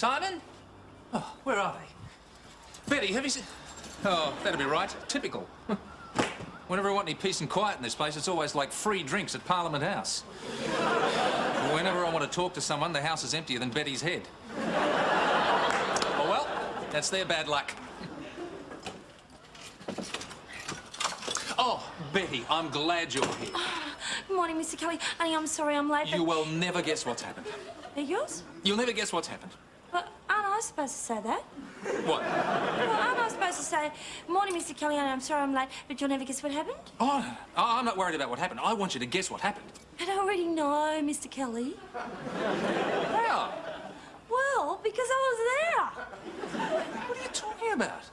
Simon? Oh, where are they? Betty, have you seen... Oh, that'll be right. Typical. Whenever I want any peace and quiet in this place, it's always like free drinks at Parliament House. Whenever I want to talk to someone, the house is emptier than Betty's head. Oh, well, that's their bad luck. Oh, Betty, I'm glad you're here. Good morning, Mr. Kelly. Honey, I'm sorry I'm late. You will never guess what's happened. Are yours? You'll never guess what's happened. But aren't I supposed to say that? What? Well, aren't I supposed to say, morning, Mr. Kelly, honey, I'm sorry I'm late, but you'll never guess what happened? Oh, I'm not worried about what happened. I want you to guess what happened. But I already know, Mr. Kelly. How? Well, because I was there. What are you talking about?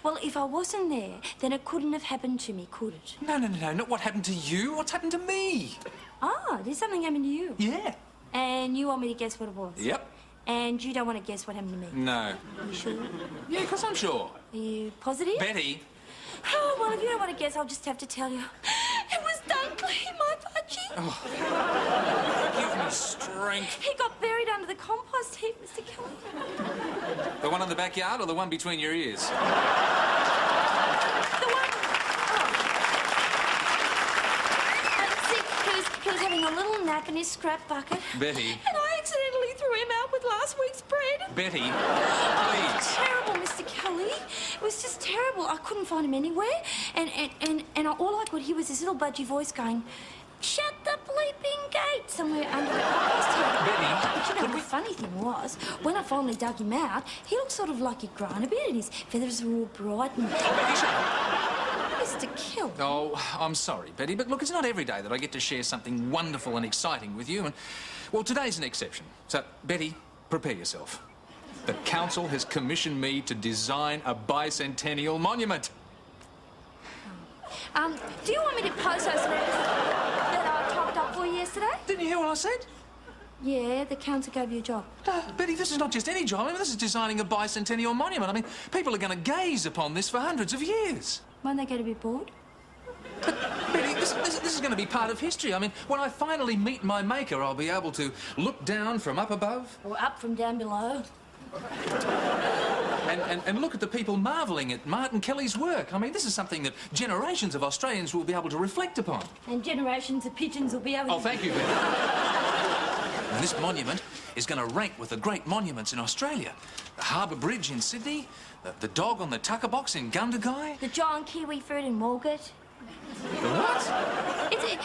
Well, if I wasn't there, then it couldn't have happened to me, could it? No, not what happened to you. What's happened to me? Ah, did something happen to you? Yeah. And you want me to guess what it was? Yep. And you don't want to guess what happened to me? No. Are you sure? Yeah, because I'm sure. Are you positive? Betty. Oh, well, if you don't want to guess, I'll just have to tell you. It was Dunkley, my budgie. Oh. Give me strength. He got buried under the compost heap, Mr. Kelly. The one in the backyard or the one between your ears? The one... Oh. See, he was having a little nap in his scrap bucket. Betty. And I accidentally threw him out with last week's bread. Betty, Oh, please. terrible, Mr. Kelly. It was just terrible. I couldn't find him anywhere. And all I could hear was this little budgie voice going, shut the bleeping gate, somewhere under the compost heap. Betty, But you know, the funny thing was, when I finally dug him out, he looked sort of like he'd grown a bit and his feathers were all bright and... Betty, shut up. Mr. Kelly. Oh, I'm sorry, Betty, but look, it's not every day that I get to share something wonderful and exciting with you, and, well, today's an exception. So, Betty, prepare yourself. The council has commissioned me to design a bicentennial monument. Do you want me to post those letters that I typed up for you yesterday? Didn't you hear what I said? Yeah, the council gave you a job. No, Betty, this is not just any job. I mean, this is designing a bicentennial monument. I mean, people are going to gaze upon this for hundreds of years. Won't they get a bit bored? But, Betty, this is going to be part of history. I mean, when I finally meet my maker, I'll be able to look down from up above. Or up from down below. And look at the people marvelling at Martin Kelly's work. I mean, this is something that generations of Australians will be able to reflect upon. And generations of pigeons will be able to... Oh, thank you, Betty. And this monument is going to rank with the great monuments in Australia. The Harbour Bridge in Sydney, the dog on the tucker box in Gundagai. The giant kiwi fruit in Walgett. The what?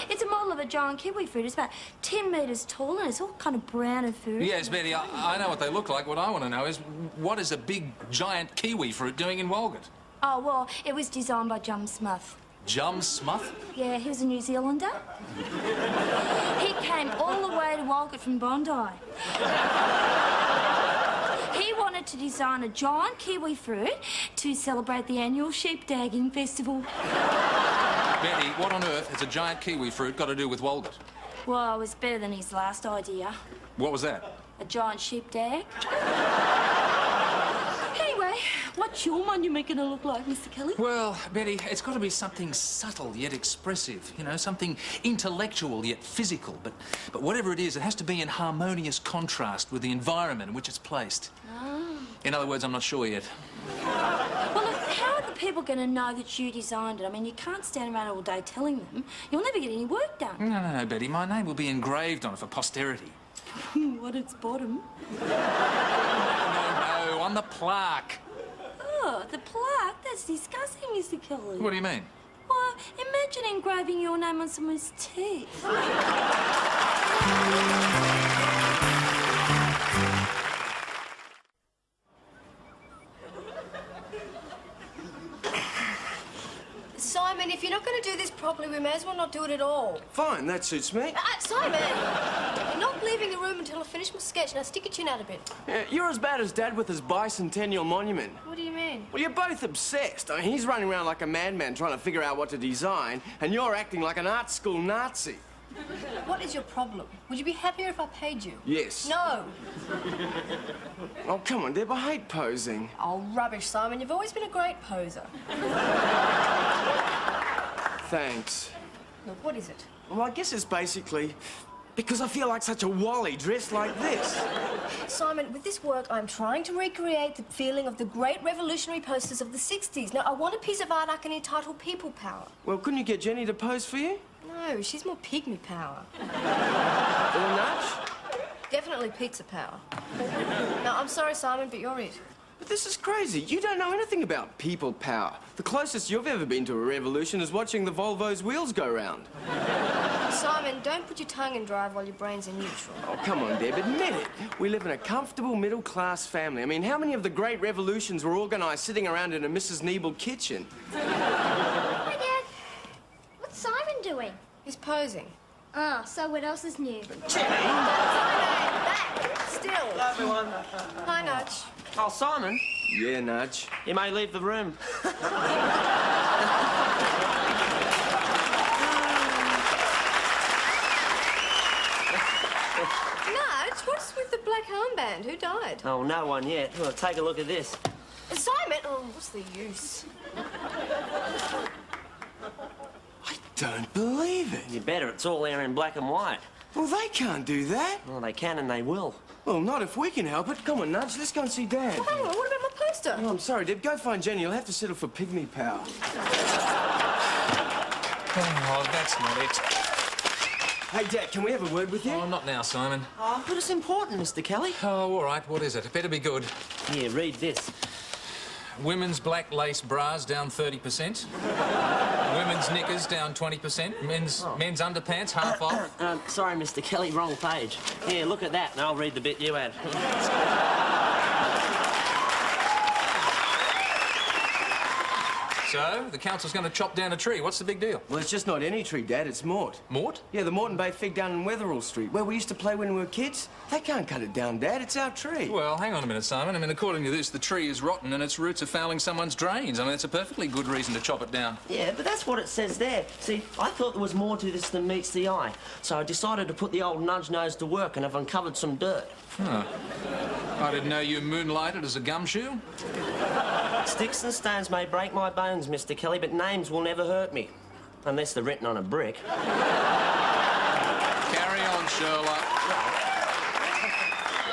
It's a model of a giant kiwi fruit. It's about 10 metres tall and it's all kind of brown and furry. Yes, Betty, I know what they look like. What I want to know is, what is a big, giant kiwi fruit doing in Walgett? Oh, well, it was designed by Jum Smuth. Jum Smuth? Yeah, he was a New Zealander. He came all the way to Walgett from Bondi. He wanted to design a giant kiwi fruit to celebrate the annual sheep dagging festival. Betty, what on earth has a giant kiwi fruit got to do with Walgett? Well, it was better than his last idea. What was that? A giant sheep dag. Anyway, what's your monument going to look like, Mr. Kelly? Well, Betty, it's got to be something subtle yet expressive. You know, something intellectual yet physical. But whatever it is, it has to be in harmonious contrast with the environment in which it's placed. Oh. In other words, I'm not sure yet. Well, look, how are the people going to know that you designed it? I mean, you can't stand around all day telling them. You'll never get any work done. No, Betty. My name will be engraved on it for posterity. What, its bottom? No, on the plaque. Oh, the plaque? That's disgusting, Mr. Kelly. What do you mean? Well, imagine engraving your name on someone's teeth. Simon, if you're not going to do this properly, we may as well not do it at all. Fine, that suits me. Simon! You're not leaving the room until I finish my sketch. Now, stick your chin out a bit. Yeah, you're as bad as Dad with his bicentennial monument. What do you mean? Well, you're both obsessed. I mean, he's running around like a madman trying to figure out what to design, and you're acting like an art school Nazi. What is your problem? Would you be happier if I paid you? Yes. No. Oh, come on, Deb, I hate posing. Oh, rubbish, Simon. You've always been a great poser. Thanks. Look, what is it? Well, I guess it's basically... Because I feel like such a wally dressed like this. Simon, with this work, I'm trying to recreate the feeling of the great revolutionary posters of the 60s. Now, I want a piece of art I can entitle People Power. Well, couldn't you get Jenny to pose for you? No, she's more pygmy power. Or Nudge? Definitely pizza power. No, I'm sorry, Simon, but you're it. But this is crazy. You don't know anything about people power. The closest you've ever been to a revolution is watching the Volvo's wheels go round. Simon, don't put your tongue in drive while your brain's in neutral. Oh, come on, Deb, admit it. We live in a comfortable middle-class family. I mean, how many of the great revolutions were organised sitting around in a Mrs. Niebel kitchen? Hi, Dad. What's Simon doing? He's posing. Ah, so what else is new? Simon, back! Still. Hello, everyone. Hi, Nudge. Oh, Simon, Yeah, Nudge. you may leave the room. Nudge, what's with the black armband? Who died? Oh, no one yet. Well, take a look at this. Simon! Oh, what's the use? I don't believe it. You better. It's all there in black and white. Well, they can't do that. Well, they can and they will. Well, not if we can help it. Come on, Nudge, let's go and see Dad. Well, hang on, what about my poster? Oh, I'm sorry, Deb. Go find Jenny. You'll have to settle for pygmy power. Oh, that's not it. Hey, Dad, can we have a word with you? Oh, not now, Simon. Oh, but it's important, Mr. Kelly. Oh, all right. What is it? It better be good. Here, read this. Women's black lace bras down 30%. Women's knickers down 20%. Men's underpants half off. Sorry, Mr. Kelly, wrong page. Here, look at that, and I'll read the bit you had. So, the council's going to chop down a tree. What's the big deal? Well, it's just not any tree, Dad. It's Mort. Mort? Yeah, the Moreton Bay fig down in Wetherall Street, where we used to play when we were kids. They can't cut it down, Dad. It's our tree. Well, hang on a minute, Simon. I mean, according to this, the tree is rotten and its roots are fouling someone's drains. I mean, it's a perfectly good reason to chop it down. Yeah, but that's what it says there. See, I thought there was more to this than meets the eye, so I decided to put the old nudge nose to work and have uncovered some dirt. Huh. I didn't know you moonlighted as a gumshoe. Sticks and stones may break my bones, Mr. Kelly, but names will never hurt me. Unless they're written on a brick. Carry on, Sherlock.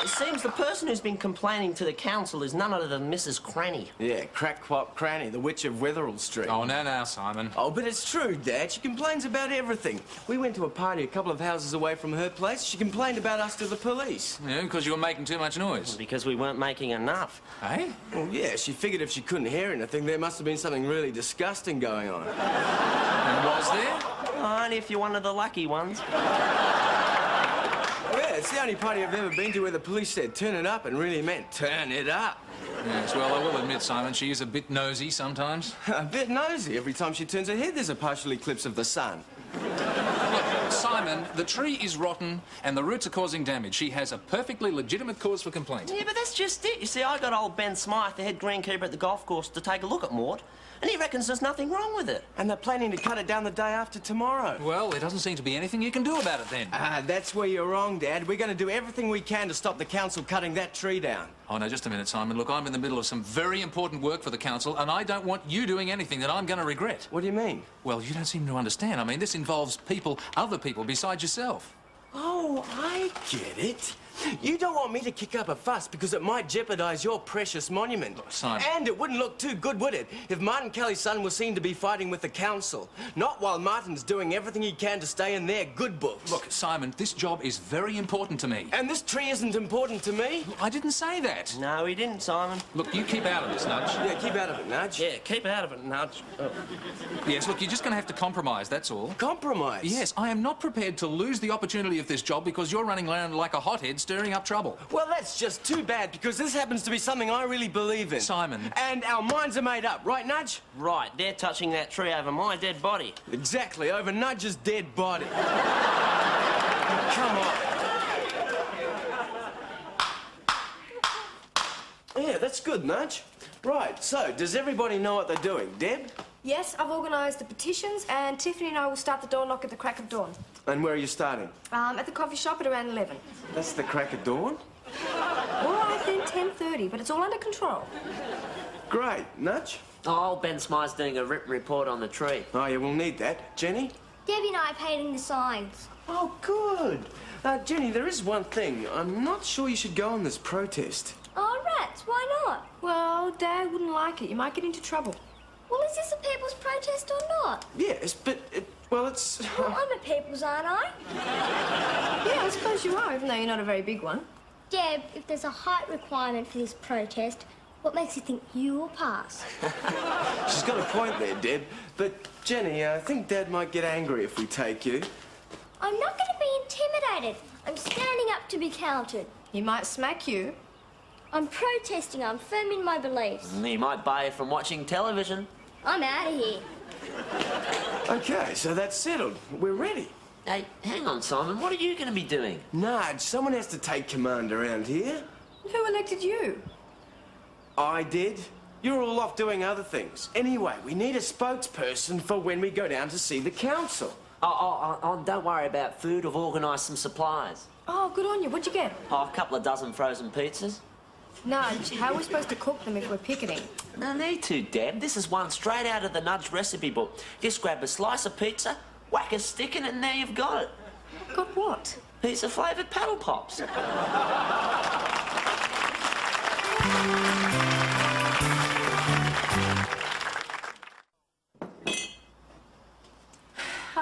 It seems the person who's been complaining to the council is none other than Mrs. Cranny. Yeah, crack-quop Cranny, the witch of Wetherall Street. Oh, now, Simon. Oh, but it's true, Dad. She complains about everything. We went to a party a couple of houses away from her place. She complained about us to the police. Yeah, because you were making too much noise. Because we weren't making enough. Eh? Well, yeah, she figured if she couldn't hear anything, there must have been something really disgusting going on. And was there? Oh, only if you're one of the lucky ones. Yeah, it's the only party I've ever been to where the police said turn it up and really meant turn it up. Yes, well, I will admit, Simon, she is a bit nosy sometimes. A bit nosy. Every time she turns her head, there's a partial eclipse of the sun. Look, Simon, the tree is rotten and the roots are causing damage. She has a perfectly legitimate cause for complaint. Yeah, but that's just it. You see, I got old Ben Smythe, the head greenkeeper at the golf course, to take a look at Mort, and he reckons there's nothing wrong with it. And they're planning to cut it down the day after tomorrow. Well, there doesn't seem to be anything you can do about it then. That's where you're wrong, Dad. We're going to do everything we can to stop the council cutting that tree down. Oh, no, just a minute, Simon. Look, I'm in the middle of some very important work for the council, and I don't want you doing anything that I'm going to regret. What do you mean? Well, you don't seem to understand. I mean, this involves people, other people besides yourself. Oh, I get it. You don't want me to kick up a fuss because it might jeopardise your precious monument. Simon. And it wouldn't look too good, would it, if Martin Kelly's son was seen to be fighting with the council? Not while Martin's doing everything he can to stay in their good books. Look, Simon, this job is very important to me. And this tree isn't important to me? I didn't say that. No, he didn't, Simon. Look, you keep out of this, Nudge. Yeah, keep out of it, Nudge. Yeah, keep out of it, Nudge. Oh. Yes, look, you're just going to have to compromise, that's all. Compromise? Yes, I am not prepared to lose the opportunity of this job because you're running around like a hothead stirring up trouble. Well, that's just too bad because this happens to be something I really believe in. Simon. And our minds are made up, right, Nudge? Right, they're touching that tree over my dead body. Exactly, over Nudge's dead body. Come on. Yeah, that's good, Nudge. Right, so, does everybody know what they're doing? Deb? Yes, I've organised the petitions, and Tiffany and I will start the door knock at the crack of dawn. And where are you starting? At the coffee shop at around 11. That's the crack of dawn? All right, then, 10:30, but it's all under control. Great. Nudge? Oh, old Ben Smythe's doing a rip report on the tree. Oh, yeah, we'll need that. Jenny? Debbie and I are painting the signs. Oh, good. Jenny, there is one thing. I'm not sure you should go on this protest. Oh, rats, why not? Well, Dad wouldn't like it. You might get into trouble. Well, is this a people's protest or not? Yes, but, well, it's... Well, I'm a people's, aren't I? Yeah, I suppose you are, even though you're not a very big one. Deb, if there's a height requirement for this protest, what makes you think you will pass? She's got a point there, Deb. But, Jenny, I think Dad might get angry if we take you. I'm not going to be intimidated. I'm standing up to be counted. He might smack you. I'm protesting. I'm firm in my beliefs. He might buy you from watching television. I'm out of here. Okay, so that's settled. We're ready. Hey, hang on, Simon. What are you going to be doing? Nudge, someone has to take command around here. Who elected you? I did. You're all off doing other things. Anyway, we need a spokesperson for when we go down to see the council. Oh, don't worry about food. I've organised some supplies. Oh, good on you. What'd you get? Oh, a couple of dozen frozen pizzas. Nudge, how are we supposed to cook them if we're picketing? No need to, Deb. This is one straight out of the Nudge recipe book. Just grab a slice of pizza, whack a stick in it, and there you've got it. Got what? Pizza flavoured paddle pops.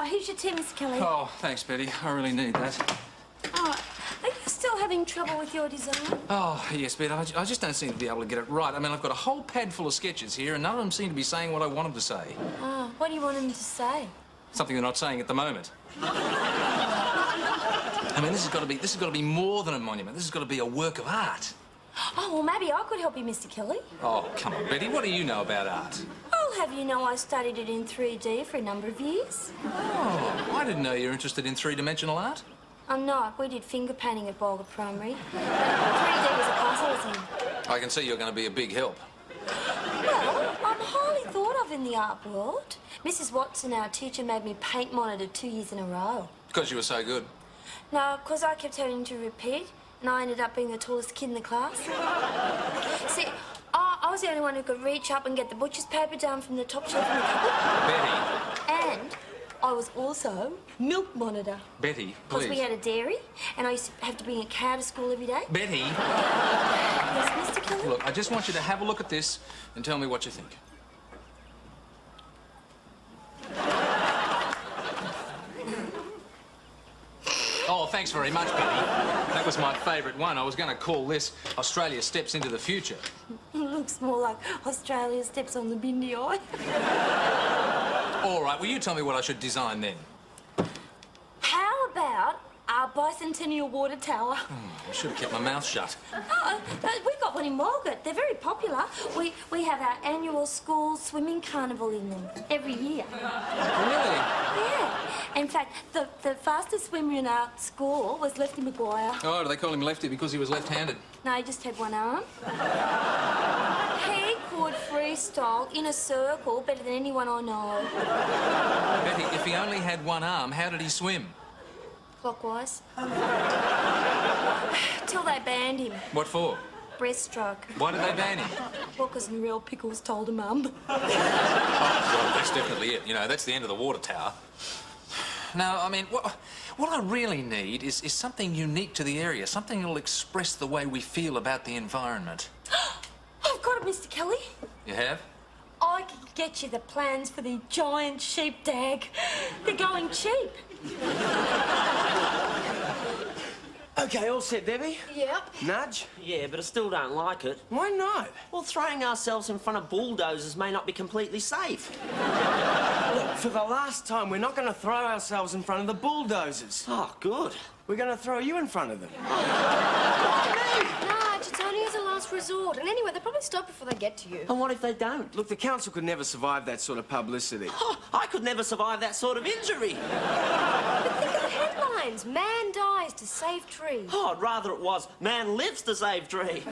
Here's your tea, Mr. Kelly. Oh, thanks, Betty. I really need that. Oh, are you still having trouble with your design? Oh, yes, Betty. I just don't seem to be able to get it right. I mean, I've got a whole pad full of sketches here, and none of them seem to be saying what I want them to say. Oh, what do you want them to say? Something they're not saying at the moment. I mean, this has got to be more than a monument. This has got to be a work of art. Oh, well, maybe I could help you, Mr. Kelly. Oh, come on, Betty. What do you know about art? I'll have you know I studied it in 3D for a number of years. Oh, I didn't know you were interested in three-dimensional art. I'm not. We did finger painting at Bulga Primary. 3D was a class I was in. I can see you're going to be a big help. Well, I'm highly thought of in the art world. Mrs. Watson, our teacher, made me paint monitor 2 years in a row. Because you were so good. No, because I kept having to repeat, and I ended up being the tallest kid in the class. See, I was the only one who could reach up and get the butcher's paper down from the top shelf in the cupboard. Betty. And I was also milk monitor. Betty, Because please. we had a dairy, and I used to have to bring a cow to school every day. Betty. Yes, Mr. Kelly? Look, I just want you to have a look at this and tell me what you think. Oh, thanks very much, Betty. That was my favourite one. I was going to call this Australia Steps into the Future. It looks more like Australia steps on the Bindi Eye. All right, well, you tell me what I should design then. How about our bicentennial water tower? I should have kept my mouth shut. We've got one in Walgett. They're very popular. We have our annual school swimming carnival in them every year. Really? Yeah. In fact, the fastest swimmer in our school was Lefty Maguire. Oh, do they call him Lefty because he was left-handed? No, he just had one arm. He could freestyle in a circle better than anyone I know. Betty, if he only had one arm, how did he swim? Clockwise. Till they banned him. What for? Breaststroke. Why did they ban him? Well, because Real Pickles told him, Mum. Well, that's definitely it. You know, that's the end of the water tower. No, I mean, what I really need is something unique to the area, something that'll express the way we feel about the environment. I've got it, Mr. Kelly. You have? I can get you the plans for the giant sheepdag. They're going cheap. Okay, all set, Debbie? Yep. Nudge? Yeah, but I still don't like it. Why not? Well, throwing ourselves in front of bulldozers may not be completely safe. Look, for the last time, we're not going to throw ourselves in front of the bulldozers. Oh, good. We're going to throw you in front of them. Nudge, it's only as a last resort. And anyway, they'll probably stop before they get to you. And what if they don't? Look, the council could never survive that sort of publicity. Oh, I could never survive that sort of injury. But think of the headlines. Man dies to save tree. Oh, I'd rather it was man lives to save tree.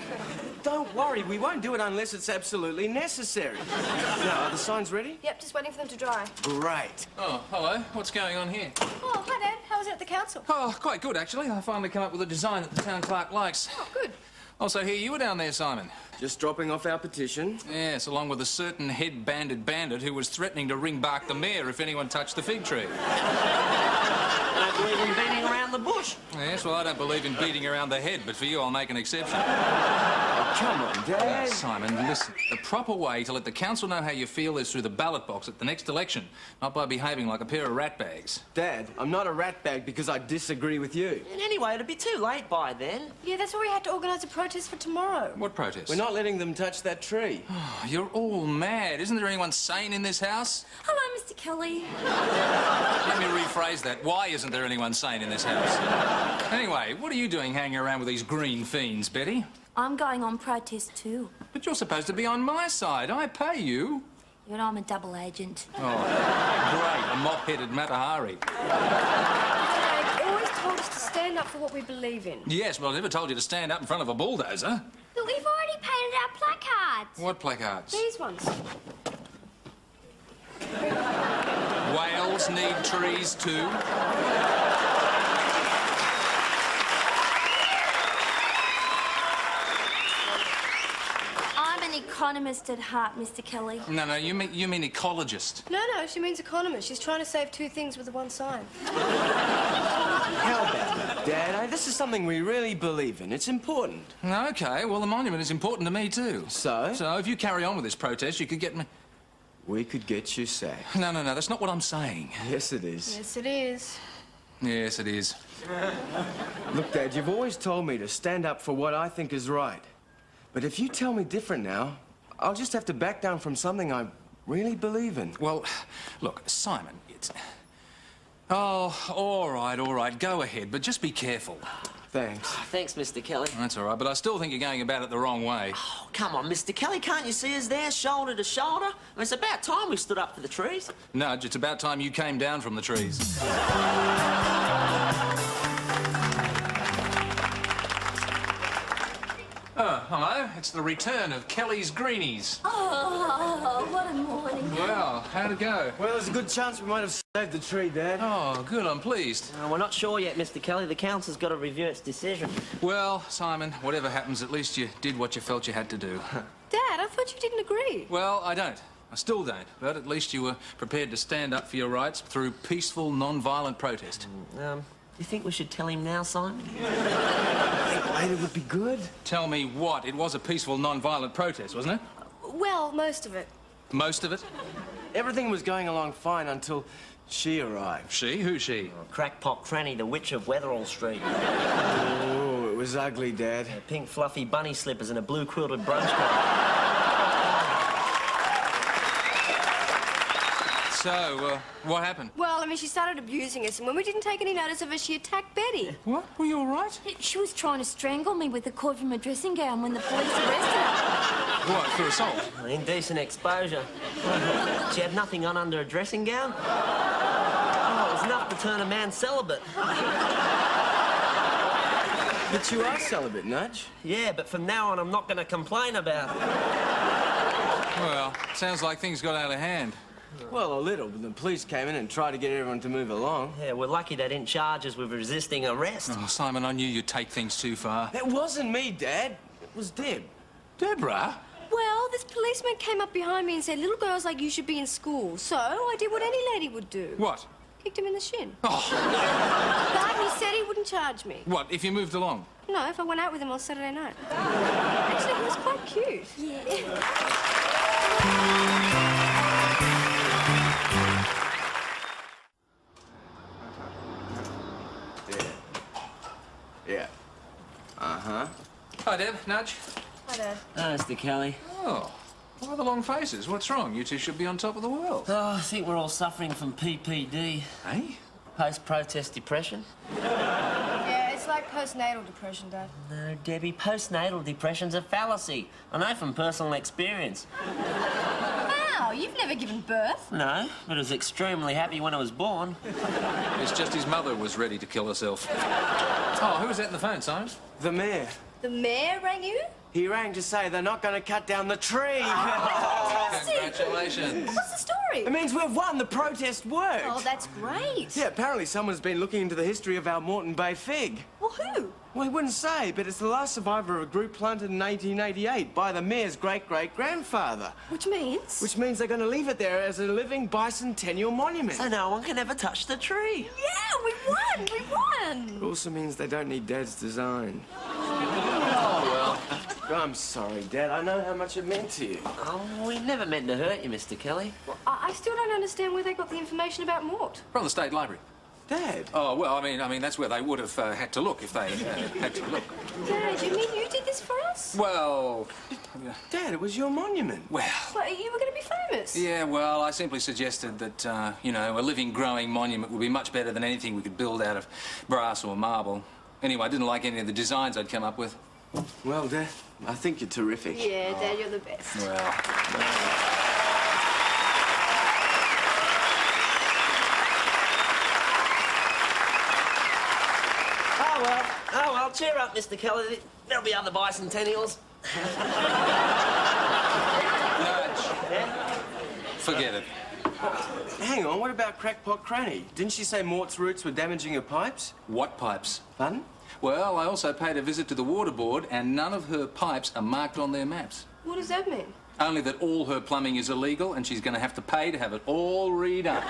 Don't worry, we won't do it unless it's absolutely necessary. Now, are the signs ready? Yep, just waiting for them to dry. Great. Oh, hello. What's going on here? Oh, hi, Dad. How was it at the council? Oh, quite good, actually. I finally come up with a design that the town clerk likes. Oh, good. Also, here you were down there, Simon. Just dropping off our petition. Yes, along with a certain head-banded bandit who was threatening to ring bark the mayor if anyone touched the fig tree. I don't believe in beating around around the bush. Yes, well, I don't believe in beating around the head, but for you, I'll make an exception. Oh, come on, Dad. Simon, listen. The proper way to let the council know how you feel is through the ballot box at the next election, not by behaving like a pair of ratbags. Dad, I'm not a ratbag because I disagree with you. And anyway, it'll be too late by then. Yeah, that's why we had to organise a protest for tomorrow. What protest? We're not letting them touch that tree. You're all mad. Isn't there anyone sane in this house? Hello, Mr. Kelly. Let me rephrase that. Why isn't there anyone sane in this house? Anyway, what are you doing hanging around with these green fiends, Betty? I'm going on protest too. But you're supposed to be on my side. I pay you. You know, I'm a double agent. Oh, great. A mop-headed Matahari. Dad, you always told us to stand up for what we believe in. Yes, well, I never told you to stand up in front of a bulldozer. But we've already painted our placards. What placards? These ones. Whales need trees too. I'm an economist at heart, Mr. Kelly. No, you mean ecologist. No, she means economist. She's trying to save two things with the one sign. How about that, Dad? This is something we really believe in. It's important. Okay, well, the monument is important to me too. So? So if you carry on with this protest, you could get me... We could get you sacked. No, that's not what I'm saying. Yes, it is. Yes, it is. Yes, it is. Look, Dad, you've always told me to stand up for what I think is right. But if you tell me different now, I'll just have to back down from something I really believe in. Well, look, Simon, it's... Oh, all right, go ahead, but just be careful. Thanks. Thanks, Mr. Kelly. That's all right, but I still think you're going about it the wrong way. Oh, come on, Mr. Kelly, can't you see us there, shoulder to shoulder? I mean, it's about time we stood up for the trees. Nudge, it's about time you came down from the trees. Oh, hello. It's the return of Kelly's Greenies. Oh, what a morning. Well, how'd it go? Well, there's a good chance we might have saved the tree, Dad. Oh, good, I'm pleased. We're not sure yet, Mr. Kelly. The council's got to review its decision. Well, Simon, whatever happens, at least you did what you felt you had to do. Dad, I thought you didn't agree. Well, I don't. I still don't. But at least you were prepared to stand up for your rights through peaceful, non-violent protest. You think we should tell him now, Simon? Later would be good. Tell me what? It was a peaceful, non-violent protest, wasn't it? Well, most of it. Most of it? Everything was going along fine until she arrived. She? Who's she? Crackpot Cranny, the witch of Weatherall Street. Oh, it was ugly, Dad. Pink fluffy bunny slippers and a blue quilted brunch coat. So, what happened? Well, I mean, she started abusing us, and when we didn't take any notice of her, she attacked Betty. What? Were you all right? She was trying to strangle me with the cord from her dressing gown when the police arrested her. What, for assault? Indecent exposure. She had nothing on under a dressing gown. Oh, it was enough to turn a man celibate. But you are celibate, Nudge. Yeah, but from now on, I'm not going to complain about it. Well, sounds like things got out of hand. Well, a little, but the police came in and tried to get everyone to move along. Yeah, we're lucky they didn't charge us with resisting arrest. Oh, Simon, I knew you'd take things too far. That wasn't me, Dad. It was Deb. Deborah? Well, this policeman came up behind me and said, little girls like you should be in school. So I did what any lady would do. What? Kicked him in the shin. Oh. But he said he wouldn't charge me. What, if you moved along? No, if I went out with him on Saturday night. Actually, he was quite cute. Yeah. Yeah. Uh-huh. Hi, Deb. Nudge. Hi, Dad. Mr. Kelly. Oh. Why the long faces? What's wrong? You two should be on top of the world. Oh, I think we're all suffering from PPD. Eh? Post-protest depression. Yeah, it's like postnatal depression, Dad. No, Debbie, postnatal depression's a fallacy. I know from personal experience. Wow, you've never given birth. No, but I was extremely happy when I was born. It's just his mother was ready to kill herself. Oh, who was that on the phone, Simon? The mayor. The mayor rang you? He rang to say they're not going to cut down the tree. Congratulations. What's the story? It means we've won. The protest worked. Oh, that's great. Yeah, apparently someone's been looking into the history of our Moreton Bay fig. Well, who? Well, he wouldn't say, but it's the last survivor of a group planted in 1888 by the mayor's great-great-grandfather. Which means? Which means they're going to leave it there as a living bicentennial monument. So no one can ever touch the tree. Yeah, we won! We won! It also means they don't need Dad's design. Oh, well. I'm sorry, Dad. I know how much it meant to you. Oh, we never meant to hurt you, Mr. Kelly. Well, I still don't understand where they got the information about Mort. From the State Library. Dad? Oh, well, I mean, that's where they would have had to look if they had to look. Dad, you mean you did this for us? Well, Dad, it was your monument. well... Well, you were going to be famous. Yeah, well, I simply suggested that, you know, a living, growing monument would be much better than anything we could build out of brass or marble. Anyway, I didn't like any of the designs I'd come up with. Well, Dad, I think you're terrific. Yeah, Dad, you're the best. Well... Oh, well, cheer up, Mr. Kelly. There'll be other bicentennials. Nudge. Forget it. Hang on, what about Crackpot Cranny? Didn't she say Mort's roots were damaging her pipes? What pipes? Pardon? Well, I also paid a visit to the water board, and none of her pipes are marked on their maps. What does that mean? Only that all her plumbing is illegal, and she's going to have to pay to have it all redone.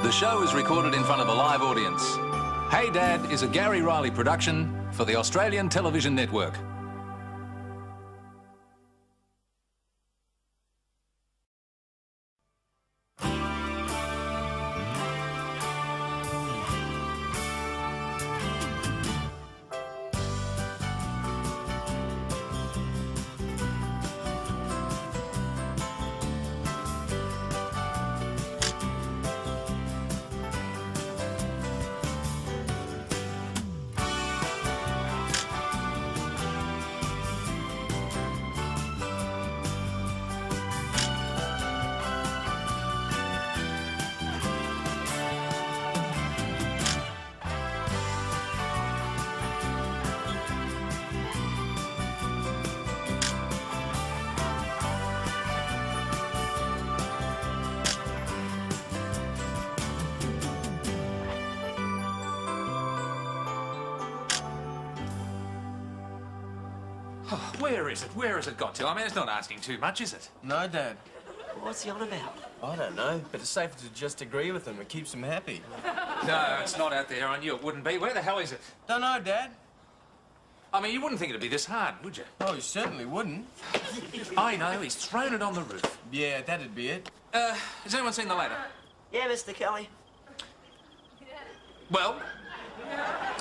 The show is recorded in front of a live audience. Hey Dad is a Gary Riley production for the Australian Television Network. Oh, where is it? Where has it got to? I mean, it's not asking too much, is it? No, Dad. What's he on about? I don't know, but it's safer to just agree with him. It keeps him happy. No, it's not out there. I knew it wouldn't be. Where the hell is it? Don't know, Dad. I mean, you wouldn't think it'd be this hard, would you? Oh, you certainly wouldn't. I know. He's thrown it on the roof. Yeah, that'd be it. Has anyone seen the ladder? Yeah, Mr. Kelly. Well?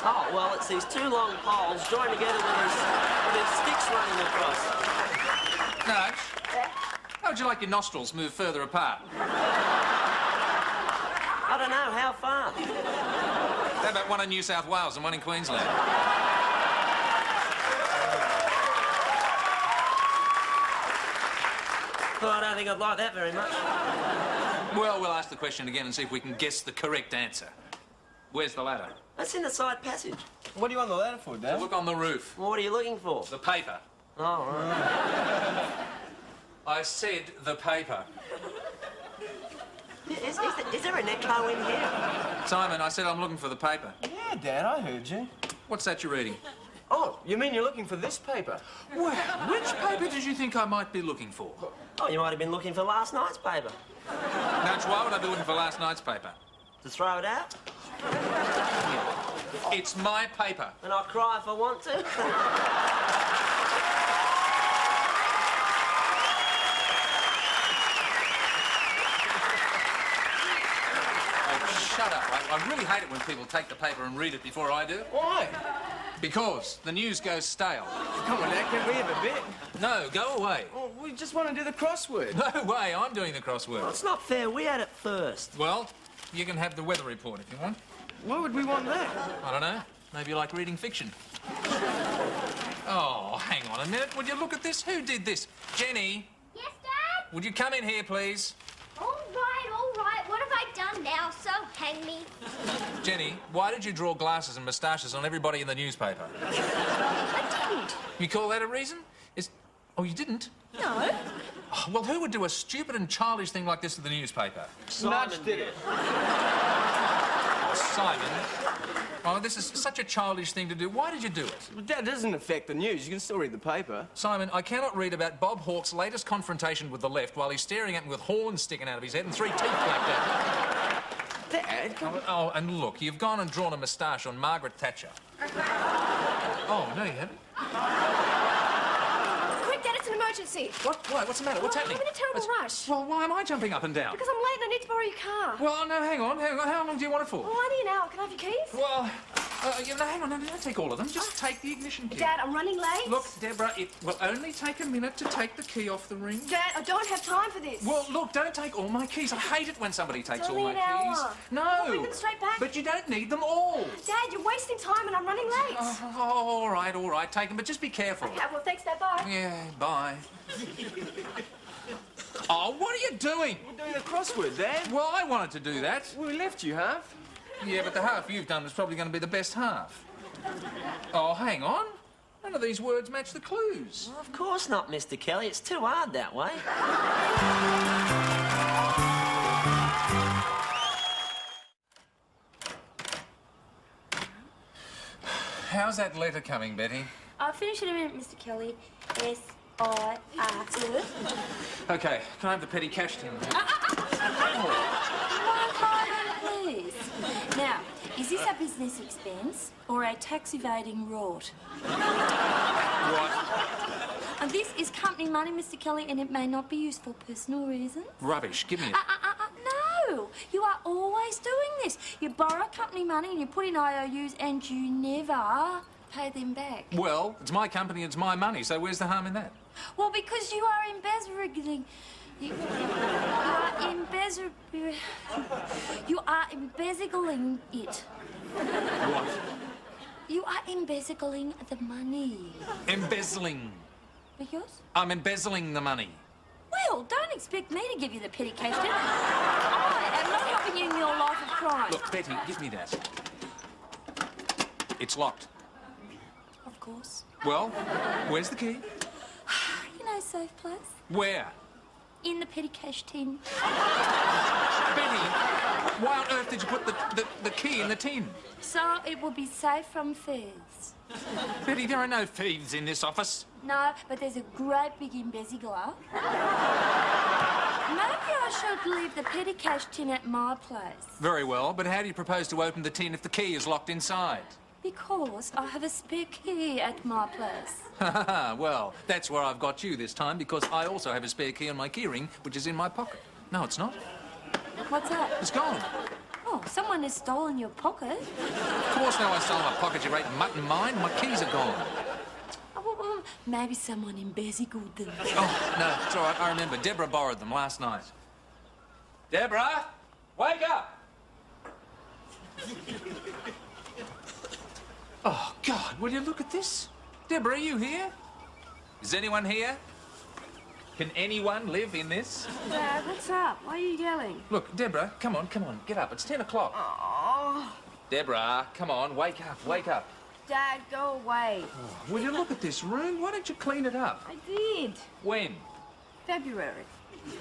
Oh, well, it's these two long poles joined together with his sticks running across. Nudge, how would you like your nostrils moved further apart? I don't know, how far? How about one in New South Wales and one in Queensland? Well, I don't think I'd like that very much. Well, we'll ask the question again and see if we can guess the correct answer. Where's the ladder? That's in the side passage. What do you want the ladder for, Dad? Look on the roof. What are you looking for? The paper. Oh, right. I said the paper. Is there an echo in here? Simon, I said I'm looking for the paper. Yeah, Dad, I heard you. What's that you're reading? Oh, you mean you're looking for this paper? Well, which paper did you think I might be looking for? Oh, you might have been looking for last night's paper. Nudge, why would I be looking for last night's paper? To throw it out? It's my paper. And I'll cry if I want to. Shut up. I really hate it when people take the paper and read it before I do. Why? Because the news goes stale. Come on, Dad, can we have a bit? No, go away. Oh, we just want to do the crossword. No way, I'm doing the crossword. Well, it's not fair. We had it first. Well, you can have the weather report if you want. Why would we want that? I don't know. Maybe you like reading fiction. Oh, hang on a minute. Would you look at this? Who did this? Jenny? Yes, Dad? Would you come in here, please? All right, all right. What have I done now? So hang me. Jenny, why did you draw glasses and moustaches on everybody in the newspaper? I didn't. You call that a reason? Oh, you didn't? No. Oh, well, who would do a stupid and childish thing like this to the newspaper? Nudge did it. Simon. Oh, this is such a childish thing to do. Why did you do it? But that doesn't affect the news. You can still read the paper. Simon, I cannot read about Bob Hawke's latest confrontation with the left while he's staring at me with horns sticking out of his head and 3 teeth clapped out. Dad? Oh, and look, you've gone and drawn a moustache on Margaret Thatcher. Oh, no, you haven't. Quick, Dad, it's an emergency. What? Why? What's the matter? What's happening? I'm in a terrible rush. Well, why am I jumping up and down? Because I'm late and I need to borrow your car. Well, no, hang on. How long do you want it for? Oh, I need an hour. Can I have your keys? Well, hang on. No, don't take all of them. Just take the ignition key. Dad, I'm running late. Look, Deborah, it will only take a minute to take the key off the ring. Dad, I don't have time for this. Well, look, don't take all my keys. I hate it when somebody takes all only my an keys. hour. No. I'll bring them straight back. But you don't need them all. Dad, you're wasting time and I'm running late. Oh, all right. Take them, but just be careful. Okay, well, thanks, Dad. Bye. Yeah, bye. Oh, what are you doing? We're doing a crossword, Dad. Well, I wanted to do that. We left you half. Yeah, but the half you've done is probably going to be the best half. Oh, hang on. None of these words match the clues. Well, of course not, Mr. Kelly. It's too hard that way. How's that letter coming, Betty? I'll finish in a minute, Mr. Kelly. S-I-R. Okay, can I have the petty cash tin? Please. Now, is this a business expense or a tax evading rort? What? And this is company money, Mr. Kelly, and it may not be used for personal reasons. Rubbish. Give me it. No! You are always doing this. You borrow company money and you put in IOUs and you never pay them back. Well, it's my company, it's my money, so where's the harm in that? Well, because you are embezzling. You are embezzling it. What? You are embezzling the money. Embezzling. Because? I'm embezzling the money. Well, don't expect me to give you the petty cash din. I am not helping you in your life of crime. Look, Betty, give me that. It's locked. Of course. Well, where's the key? You know, safe place. Where? In the petty cash tin. Betty, why on earth did you put the key in the tin? So it will be safe from thieves. Betty, there are no thieves in this office. No, but there's a great big embezzler. Maybe I should leave the petty cash tin at my place. Very well, but how do you propose to open the tin if the key is locked inside? Because I have a spare key at my place. Well, that's where I've got you this time, because I also have a spare key on my keyring, which is in my pocket. No, it's not. What's that? It's gone. Oh, someone has stolen your pocket. Of course now I stole my pocket, you great mutton mine. My keys are gone. Oh, well, maybe someone embezzled them. Oh, no, it's all right. I remember. Deborah borrowed them last night. Deborah, wake up! Oh, God, will you look at this? Deborah, are you here? Is anyone here? Can anyone live in this? Dad, what's up? Why are you yelling? Look, Deborah, come on, get up. It's 10 o'clock. Oh, Deborah, come on, wake up. Dad, go away. Will you look at this room? Why don't you clean it up? I did. When? February.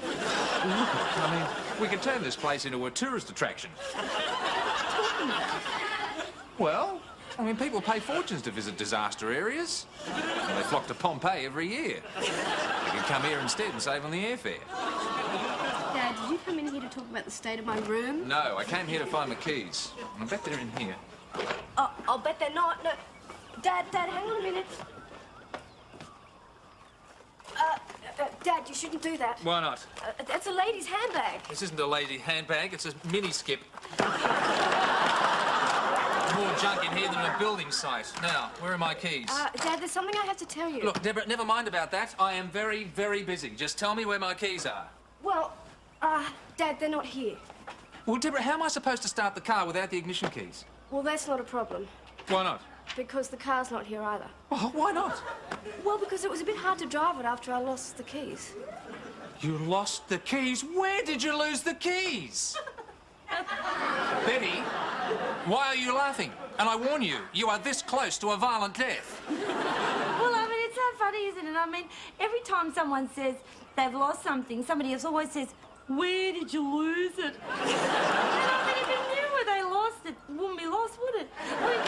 I mean, we can turn this place into a tourist attraction. Well, I mean, people pay fortunes to visit disaster areas. And they flock to Pompeii every year. They can come here instead and save on the airfare. Dad, did you come in here to talk about the state of my room? No, I came here to find my keys. I bet they're in here. Oh, I'll bet they're not. No. Dad, hang on a minute. Dad, you shouldn't do that. Why not? That's a lady's handbag. This isn't a lady handbag, it's a mini-skip. More junk in here than a building site. Now, where are my keys? Dad, there's something I have to tell you. Look, Deborah, never mind about that. I am very, very busy. Just tell me where my keys are. Well, Dad, they're not here. Well, Deborah, how am I supposed to start the car without the ignition keys? Well, that's not a problem, Why not? because the car's not here either. Oh, why not? Well, because it was a bit hard to drive it after I lost the keys. You lost the keys? Where did you lose the keys? Betty, why are you laughing? And I warn you, you are this close to a violent death. Well, I mean, it's so funny, isn't it? I mean, every time someone says they've lost something, somebody else always says, where did you lose it? And I mean, if you knew where they lost it, it wouldn't be lost, would it? I mean...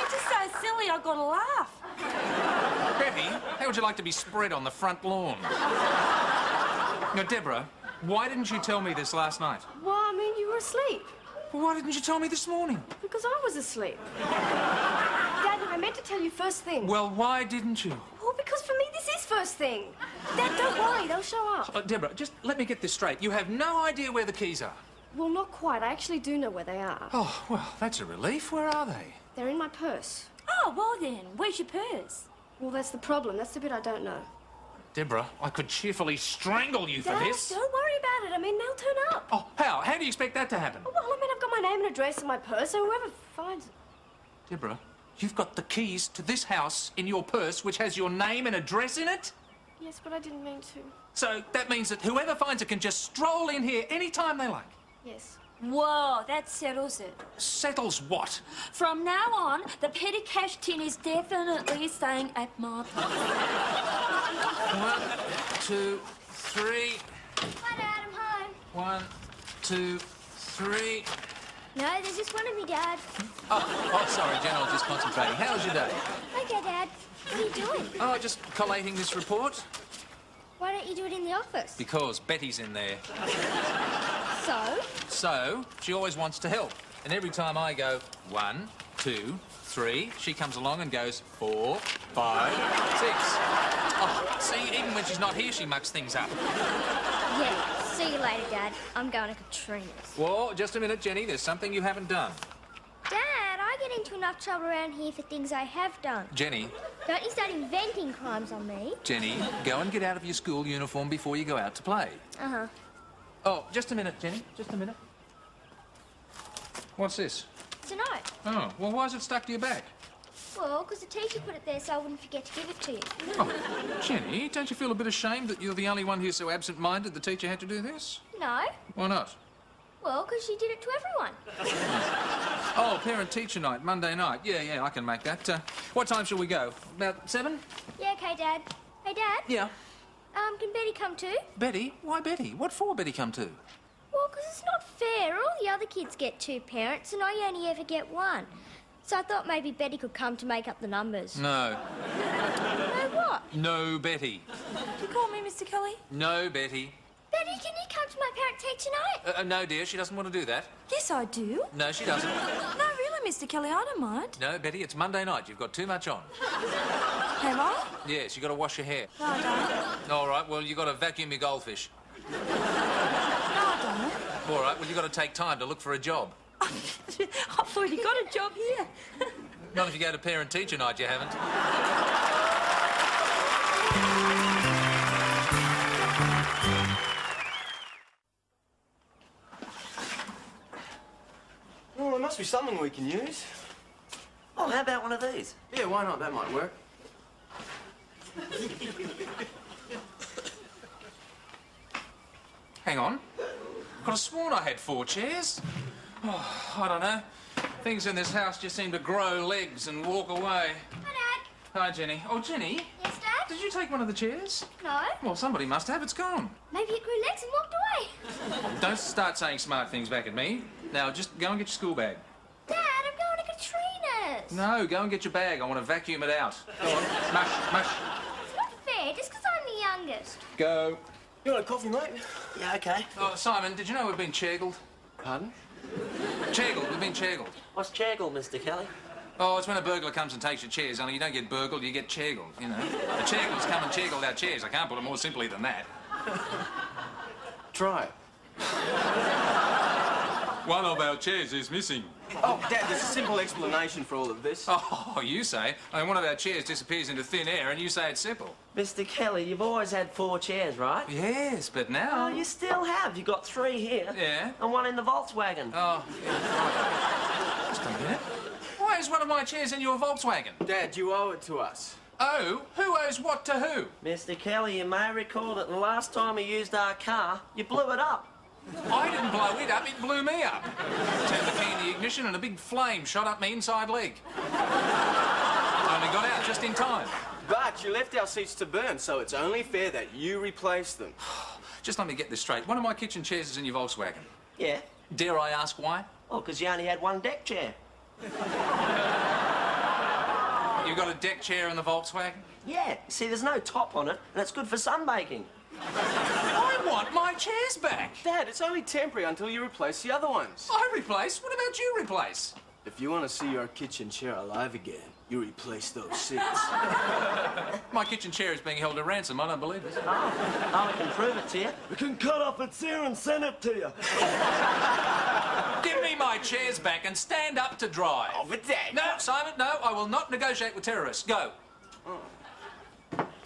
it's just so silly, I've got to laugh. Betty, how would you like to be spread on the front lawn? Now, Deborah, why didn't you tell me this last night? Well, I mean, you were asleep. Well, why didn't you tell me this morning? Because I was asleep. Dad, I meant to tell you first thing. Well, why didn't you? Well, because for me, this is first thing. Dad, don't worry, they'll show up. Deborah, just let me get this straight. You have no idea where the keys are. Well, not quite. I actually do know where they are. Oh, well, that's a relief. Where are they? They're in my purse. Oh, well then, where's your purse? Well, that's the problem. That's the bit I don't know. Deborah, I could cheerfully strangle you for Dad, this. don't worry about it. I mean, they'll turn up. Oh, how? How do you expect that to happen? Well, I mean, I've got my name and address in my purse, so whoever finds it. Deborah, you've got the keys to this house in your purse, which has your name and address in it? Yes, but I didn't mean to. So that means that whoever finds it can just stroll in here any time they like. Yes. Whoa, that settles it. Settles what? From now on, the petty cash tin is definitely staying at my place. 1, 2, 3. Hi, Dad, I'm home. 1, 2, 3. No, there's just one of me, Dad. Oh, sorry, Jen, I was just concentrating. How was your day? Okay, Dad. What are you doing? Oh, just collating this report. Why don't you do it in the office? Because Betty's in there. So? So, she always wants to help. And every time I go 1, 2, 3, she comes along and goes 4, 5, 6. Oh, see, even when she's not here, she mucks things up. Yeah. See you later, Dad. I'm going to Katrina's. Whoa, just a minute, Jenny. There's something you haven't done. Dad, I get into enough trouble around here for things I have done. Jenny, Don't you start inventing crimes on me. Jenny, go and get out of your school uniform before you go out to play. Uh-huh. Oh, just a minute, Jenny. Just a minute. What's this? It's a note. Oh, well, why is it stuck to your back? Well, because the teacher put it there so I wouldn't forget to give it to you. Oh, Jenny, don't you feel a bit ashamed that you're the only one who's so absent-minded the teacher had to do this? No. Why not? Well, because she did it to everyone. Oh, parent-teacher night, Monday night. Yeah, I can make that. What time shall we go? About 7? Yeah, okay, Dad. Hey, Dad. Yeah. Can Betty come too? Betty? Why Betty? What for Betty come to? Well, because it's not fair. All the other kids get 2 parents and I only ever get 1. So I thought maybe Betty could come to make up the numbers. No. No what? No, Betty. You call me Mr. Kelly? No, Betty. Betty, can you come to my parent-teacher night? No, dear, she doesn't want to do that. Yes, I do. No, she doesn't. No, really, Mr. Kelly, I don't mind. No, Betty, it's Monday night. You've got too much on. Have I? Yes, you've got to wash your hair. No, I don't. All right, well, you've got to vacuum your goldfish. No, I don't. All right, well, you've got to take time to look for a job. I've already got a job here. Not if you go to parent-teacher night, you haven't. Well, there must be something we can use. Oh, how about one of these? Yeah, why not? That might work. Hang on. Could have sworn I had 4 chairs. Oh, I don't know. Things in this house just seem to grow legs and walk away. Hi, Dad. Hi, Jenny. Oh, Jenny, Yes, Dad? did you take one of the chairs? No. Well, somebody must have. It's gone. Maybe it grew legs and walked away. Don't start saying smart things back at me. Now, just go and get your school bag. Dad, I'm going to Katrina's. No, go and get your bag. I want to vacuum it out. Go on. Mush, mush. It's not fair, just because I'm the youngest. Go. You want a coffee, mate? Yeah, okay. Oh, Simon, did you know we've been chaggled? Pardon? Chaggled. We've been chaggled. What's chaggle, Mr. Kelly? Oh, it's when a burglar comes and takes your chairs, only you don't get burgled, you get chaggled, you know. The chagglers come and chaggled our chairs. I can't put it more simply than that. Try it. One of our chairs is missing. Oh, Dad, there's a simple explanation for all of this. Oh, you say? I mean, one of our chairs disappears into thin air and you say it's simple. Mr. Kelly, you've always had 4 chairs, right? Yes, but now... Oh, you still have. You've got 3 here. Yeah? And 1 in the Volkswagen. Oh, yeah. Just a minute. Why is one of my chairs in your Volkswagen? Dad, you owe it to us. Oh? Who owes what to who? Mr. Kelly, you may recall that the last time you used our car, you blew it up. I didn't blow it up, it blew me up. Turned the key in the ignition and a big flame shot up my inside leg. I only got out just in time. But you left our seats to burn, so it's only fair that you replace them. Just let me get this straight. One of my kitchen chairs is in your Volkswagen. Yeah? Dare I ask why? Oh, because you only had 1 deck chair. You got a deck chair in the Volkswagen? Yeah. See, there's no top on it, and it's good for sunbaking. I want my chairs back. Dad, it's only temporary until you replace the other ones. I replace? What about you replace? If you want to see your kitchen chair alive again, you replace those seats. My kitchen chair is being held at ransom. I don't believe this. Oh, I can prove it to you. We can cut off its ear and send it to you. Give me my chairs back and stand up to dry. Oh, but Dad... No, Simon, no. I will not negotiate with terrorists. Go.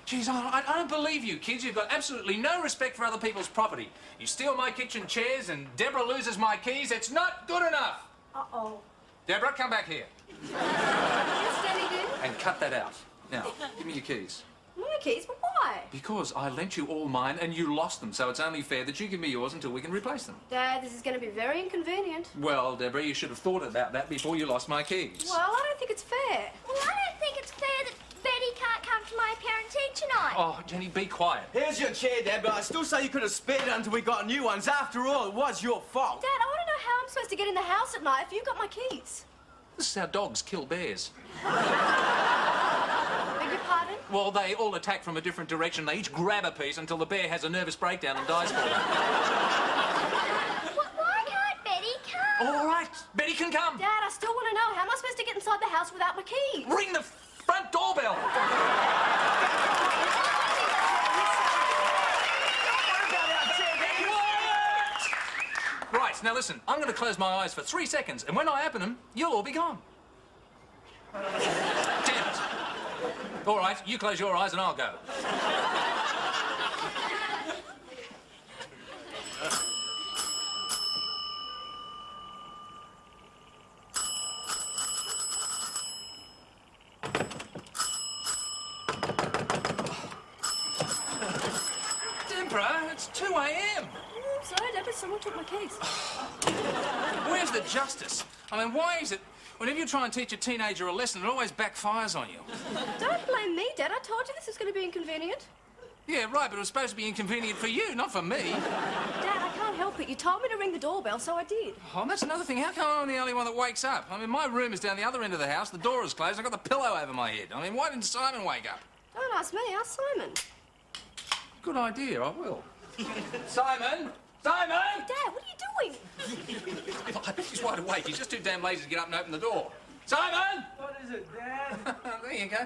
Jeez, I don't believe you, kids. You've got absolutely no respect for other people's property. You steal my kitchen chairs and Deborah loses my keys. It's not good enough. Uh-oh. Deborah, come back here. Yes, Daddy, do. And cut that out. Now, give me your keys. My keys? But why? Because I lent you all mine and you lost them, so it's only fair that you give me yours until we can replace them. Dad, this is going to be very inconvenient. Well, Deborah, you should have thought about that before you lost my keys. Well, I don't think it's fair. Well, I don't think it's fair that Betty can't come to my parent-teacher night. Oh, Jenny, be quiet. Here's your chair, Dad, but I still say you could have spared it until we got new ones. After all, it was your fault. Dad, I want to know how I'm supposed to get in the house at night if you've got my keys. This is how dogs kill bears. Beg your pardon? Well, they all attack from a different direction. They each grab a piece until the bear has a nervous breakdown and dies for it. Why can't Betty come? All right, Betty can come. Dad, I still want to know, how am I supposed to get inside the house without my keys? Ring the front doorbell. Right, now listen, I'm going to close my eyes for 3 seconds, and when I open them, you'll all be gone. Damn it. All right, you close your eyes and I'll go. Deborah, it's 2 a.m. Sorry, Dad, but someone took my keys. Where's the justice? I mean, why is it whenever you try and teach a teenager a lesson, it always backfires on you? Don't blame me, Dad. I told you this was going to be inconvenient. Yeah, right, but it was supposed to be inconvenient for you, not for me. Dad, I can't help it. You told me to ring the doorbell, so I did. Oh, and that's another thing. How come I'm the only one that wakes up? I mean, my room is down the other end of the house, the door is closed, I've got the pillow over my head. I mean, why didn't Simon wake up? Don't ask me, ask Simon. Good idea, I will. Simon! Simon! Dad, what are you doing? Oh, I bet he's wide awake. He's just too damn lazy to get up and open the door. Simon! What is it, Dad? There you go.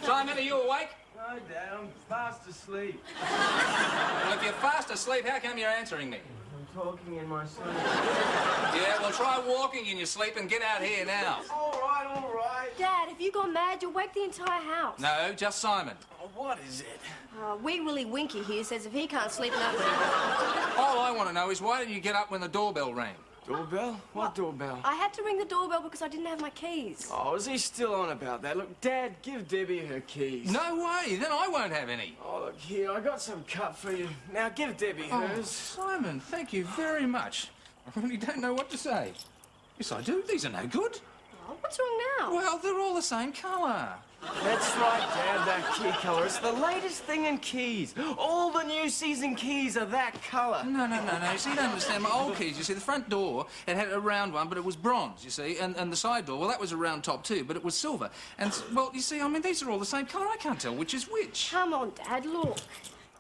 Simon, are you awake? No, Dad, I'm fast asleep. Well, if you're fast asleep, how come you're answering me? I'm talking in my sleep. Yeah, well, try walking in your sleep and get out here now. All right, all right. Dad, if you go mad, you'll wake the entire house. No, just Simon. Oh, what is it? Wee Willie Winky here says if he can't sleep enough... All I want to know is why didn't you get up when the doorbell rang? Doorbell? What doorbell? I had to ring the doorbell because I didn't have my keys. Oh, is he still on about that? Look, Dad, give Debbie her keys. No way, then I won't have any. Oh, look here, I got some cut for you. Now give Debbie Oh, hers. Simon, thank you very much. I really don't know what to say. Yes, I do. These are no good. Oh, what's wrong now? Well, they're all the same colour. That's right, Dad, that key colour. It's the latest thing in keys. All the new season keys are that colour. No. You see, you don't understand. My old keys, you see, the front door, it had a round one, but it was bronze, you see, and the side door, well, that was a round top too, but it was silver. And, well, you see, I mean, these are all the same colour. I can't tell which is which. Come on, Dad, look.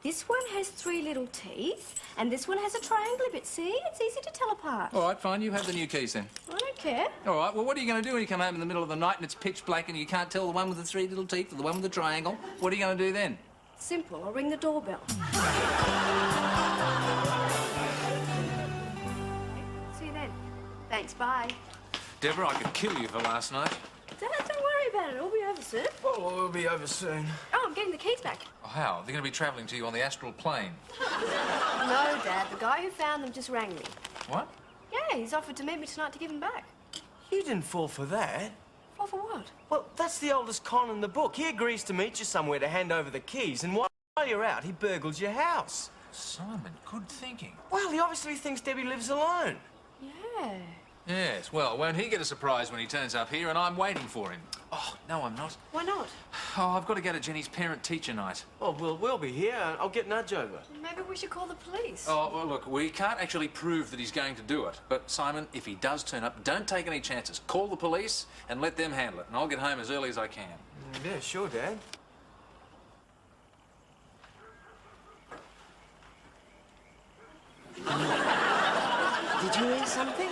This one has 3 little teeth, and this one has a triangle bit. See? It's easy to tell apart. All right, fine. You have the new keys then. I don't care. All right, well, what are you going to do when you come home in the middle of the night and it's pitch black and you can't tell the one with the 3 little teeth from the one with the triangle? What are you going to do then? Simple. I'll ring the doorbell. See you then. Thanks, bye. Deborah, I could kill you for last night. Dad, don't worry about it. It'll be over soon. Oh, we'll be over soon. Oh, I'm getting the keys back. Oh, how? They're going to be travelling to you on the astral plane. No, Dad. The guy who found them just rang me. What? Yeah, he's offered to meet me tonight to give them back. You didn't fall for that. Fall for what? Well, that's the oldest con in the book. He agrees to meet you somewhere to hand over the keys, and while you're out, he burgles your house. Simon, good thinking. Well, he obviously thinks Debbie lives alone. Yeah. Yes, well, won't he get a surprise when he turns up here and I'm waiting for him? Oh, no, I'm not. Why not? Oh, I've got to go to Jenny's parent-teacher night. Oh, we'll be here. I'll get Nudge over. Maybe we should call the police. Oh, well, look, we can't actually prove that he's going to do it. But, Simon, if he does turn up, don't take any chances. Call the police and let them handle it. And I'll get home as early as I can. Yeah, sure, Dad. Did you hear something?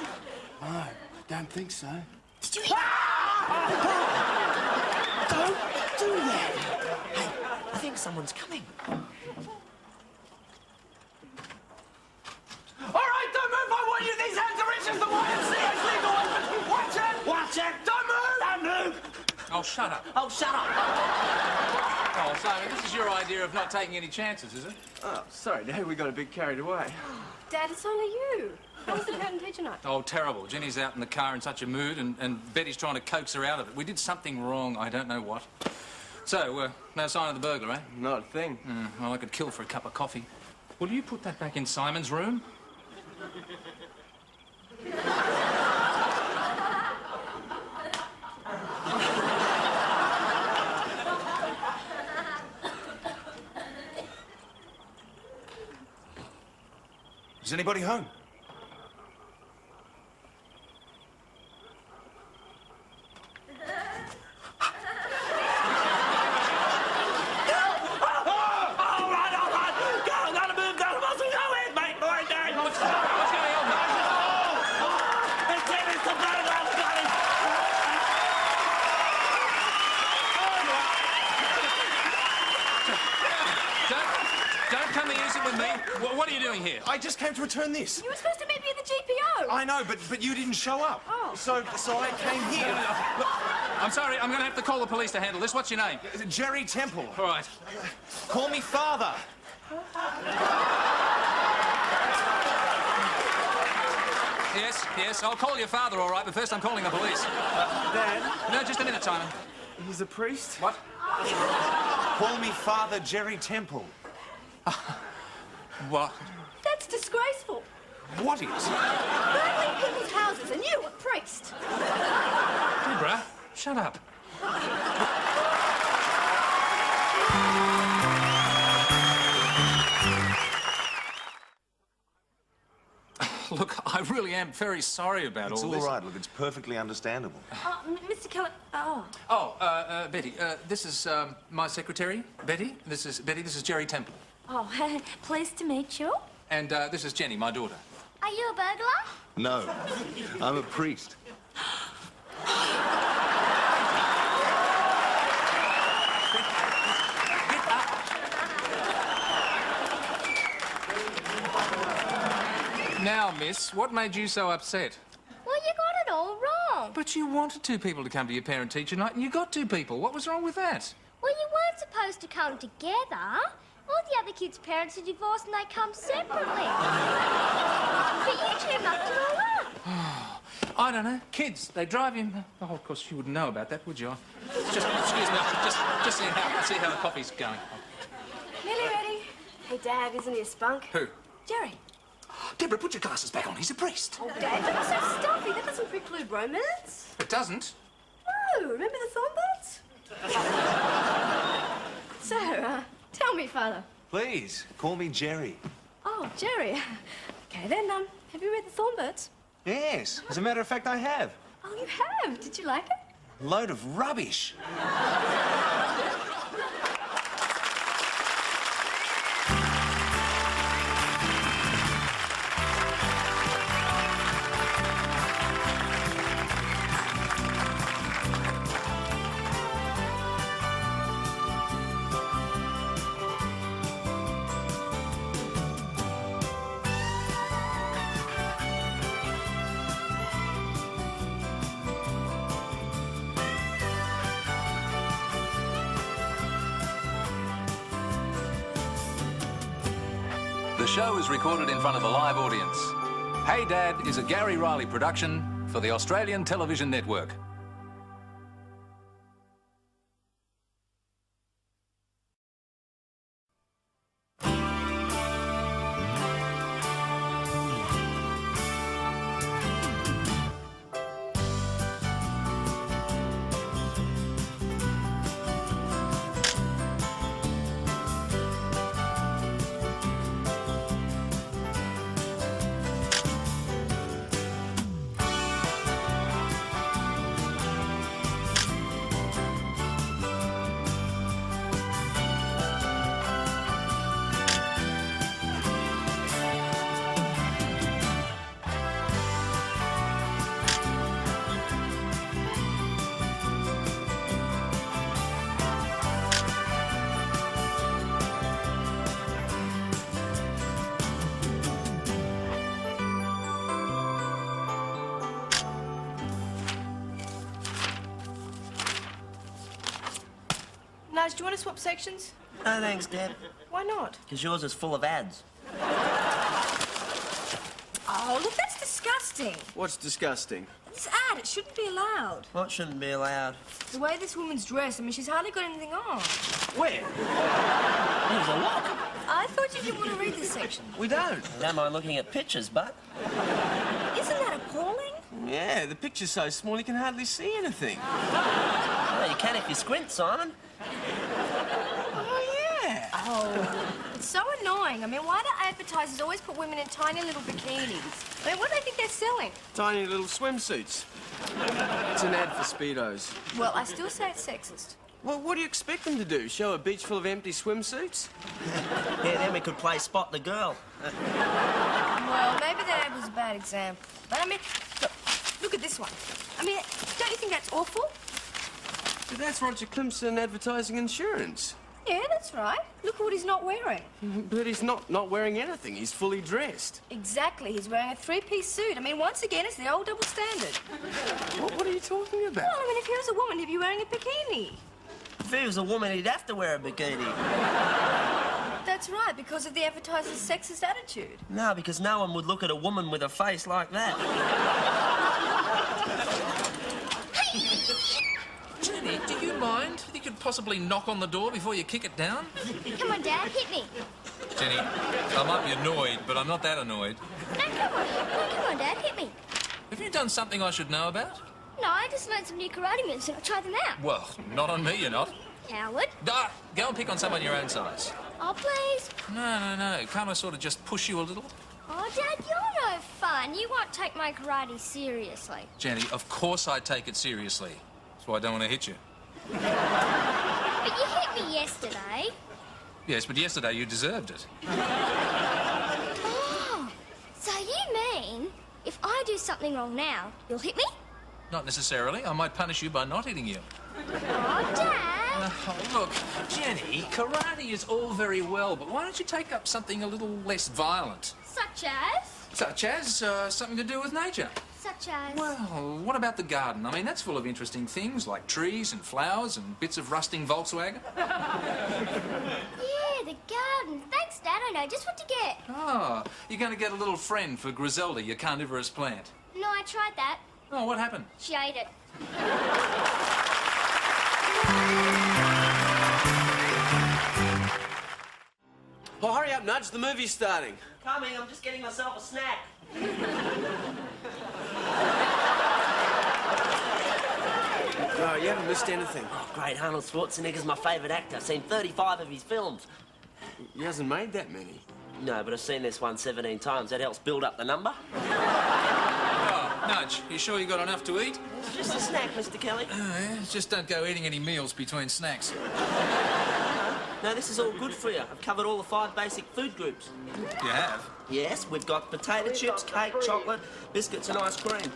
No, I don't think so. Did you hear? Don't do that. Hey, I think someone's coming. All right, don't move. I want you. These hands are inches. The YMCA's legal. Watch it. Watch it. Don't move. Don't move. Oh, shut up. Oh, shut up. Oh, Simon, this is your idea of not taking any chances, is it? Oh, sorry, Dad. We got a bit carried away. Dad, it's only you. How was the parent-teacher night? Oh, terrible. Jenny's out in the car in such a mood, and Betty's trying to coax her out of it. We did something wrong. I don't know what. So, no sign of the burglar, eh? Not a thing. Well, I could kill for a cup of coffee. Will you put that back in Simon's room? Is anybody home? What are you doing here? I just came to return this. You were supposed to meet me at the GPO. I know, but you didn't show up. Oh. So I came here. Look, I'm sorry, I'm going to have to call the police to handle this. What's your name? Jerry Temple. All right. Call me father. Yes, I'll call your father, all right, but first I'm calling the police. Dad, No, just a minute, Simon. he's a priest. What? Call me Father Jerry Temple. What? That's disgraceful. What is? Burgling people's houses and you, a priest. Deborah, shut up. Look, I really am very sorry about It's all all this. right. Look, it's perfectly understandable. Mr. Keller. Oh. Oh, Betty, this is my secretary, Betty. This is Jerry Temple. Oh, pleased to meet you. And this is Jenny, my daughter. Are you a burglar? No, I'm a priest. Now, miss, what made you so upset? Well, you got it all wrong. But you wanted two people to come to your parent-teacher night, and you got two people. What was wrong with that? Well, you weren't supposed to come together. All the other kids' parents are divorced and they come separately. But you two mucked it all up. I don't know. Kids, they drive him. Oh, of course, you wouldn't know about that, would you? Just, excuse me, just see how the coffee's going. Nearly ready. Hey, Dad, isn't he a spunk? Who? Jerry. Deborah, put your glasses back on. He's a priest. Oh, Dad, don't be so stuffy. That doesn't preclude romance. It doesn't. No, remember the Thornbirds? So, tell me, Father. Please, call me Jerry. Oh, Jerry. Okay, then, have you read the Thornbirds? Yes, as a matter of fact, I have. Oh, you have? Did you like it? Load of rubbish. show is recorded in front of a live audience. Hey Dad is a Gary Riley production for the Australian Television Network. Nudge, do you want to swap sections? No thanks, Dad. Why not? Because yours is full of ads. Oh, look, that's disgusting. What's disgusting? This ad, it shouldn't be allowed. What shouldn't be allowed? The way this woman's dressed, I mean, she's hardly got anything on. Where? There's a lot. I thought you didn't want to read this section. We don't. I don't mind looking at pictures, but... Isn't that appalling? Yeah, the picture's so small you can hardly see anything. Well, you can if you squint, Simon. Oh, yeah. Oh, it's so annoying. I mean, why do advertisers always put women in tiny little bikinis? I mean, what do they think they're selling? Tiny little swimsuits. It's an ad for Speedos. Well, I still say it's sexist. Well, what do you expect them to do? Show a beach full of empty swimsuits? Yeah, then we could play Spot the Girl. Well, maybe that ad was a bad example. But I mean, look at this one. I mean, don't you think that's awful? But that's Roger Clemson advertising insurance. Yeah, that's right. Look at what he's not wearing. But he's not wearing anything. He's fully dressed. Exactly. He's wearing a three-piece suit. I mean, once again, it's the old double standard. What are you talking about? Well, I mean, if he was a woman, he'd be wearing a bikini. If he was a woman, he'd have to wear a bikini. That's right, because of the advertiser's sexist attitude. No, because no one would look at a woman with a face like that. Jenny, do you mind? You could possibly knock on the door before you kick it down? Come on, Dad, hit me. Jenny, I might be annoyed, but I'm not that annoyed. No, come on. No, come on, Dad, hit me. Have you done something I should know about? No, I just learned some new karate moves and I'll try them out. Well, not on me, you're not. Coward. Ah, go and pick on someone your own size. Oh, please. No. Can't I sort of just push you a little? Oh, Dad, you're no fun. You won't take my karate seriously. Jenny, of course I take it seriously. That's why I don't want to hit you. But you hit me yesterday. Yes, but yesterday you deserved it. Oh, so you mean if I do something wrong now, you'll hit me? Not necessarily. I might punish you by not hitting you. Oh, Dad. Oh, look, Jenny, karate is all very well, but why don't you take up something a little less violent? Such as? Such as something to do with nature. Such as? Well, what about the garden? I mean, that's full of interesting things like trees and flowers and bits of rusting Volkswagen. Yeah, the garden. Thanks, Dad. I know just what to get. Oh, you're going to get a little friend for Griselda, your carnivorous plant. No, I tried that. Oh, what happened? She ate it. Oh, hurry up, Nudge. The movie's starting. Coming, I'm just getting myself a snack. Oh, you haven't missed anything. Oh, great. Arnold Schwarzenegger's my favourite actor. I've seen 35 of his films. He hasn't made that many. No, but I've seen this one 17 times. That helps build up the number. Oh, Nudge, you sure you got enough to eat? It's just a snack, Mr. Kelly. Yeah, just don't go eating any meals between snacks. No, this is all good for you. I've covered all the 5 basic food groups. You have? Yes, we've got potato chips, cake, chocolate, biscuits and ice cream.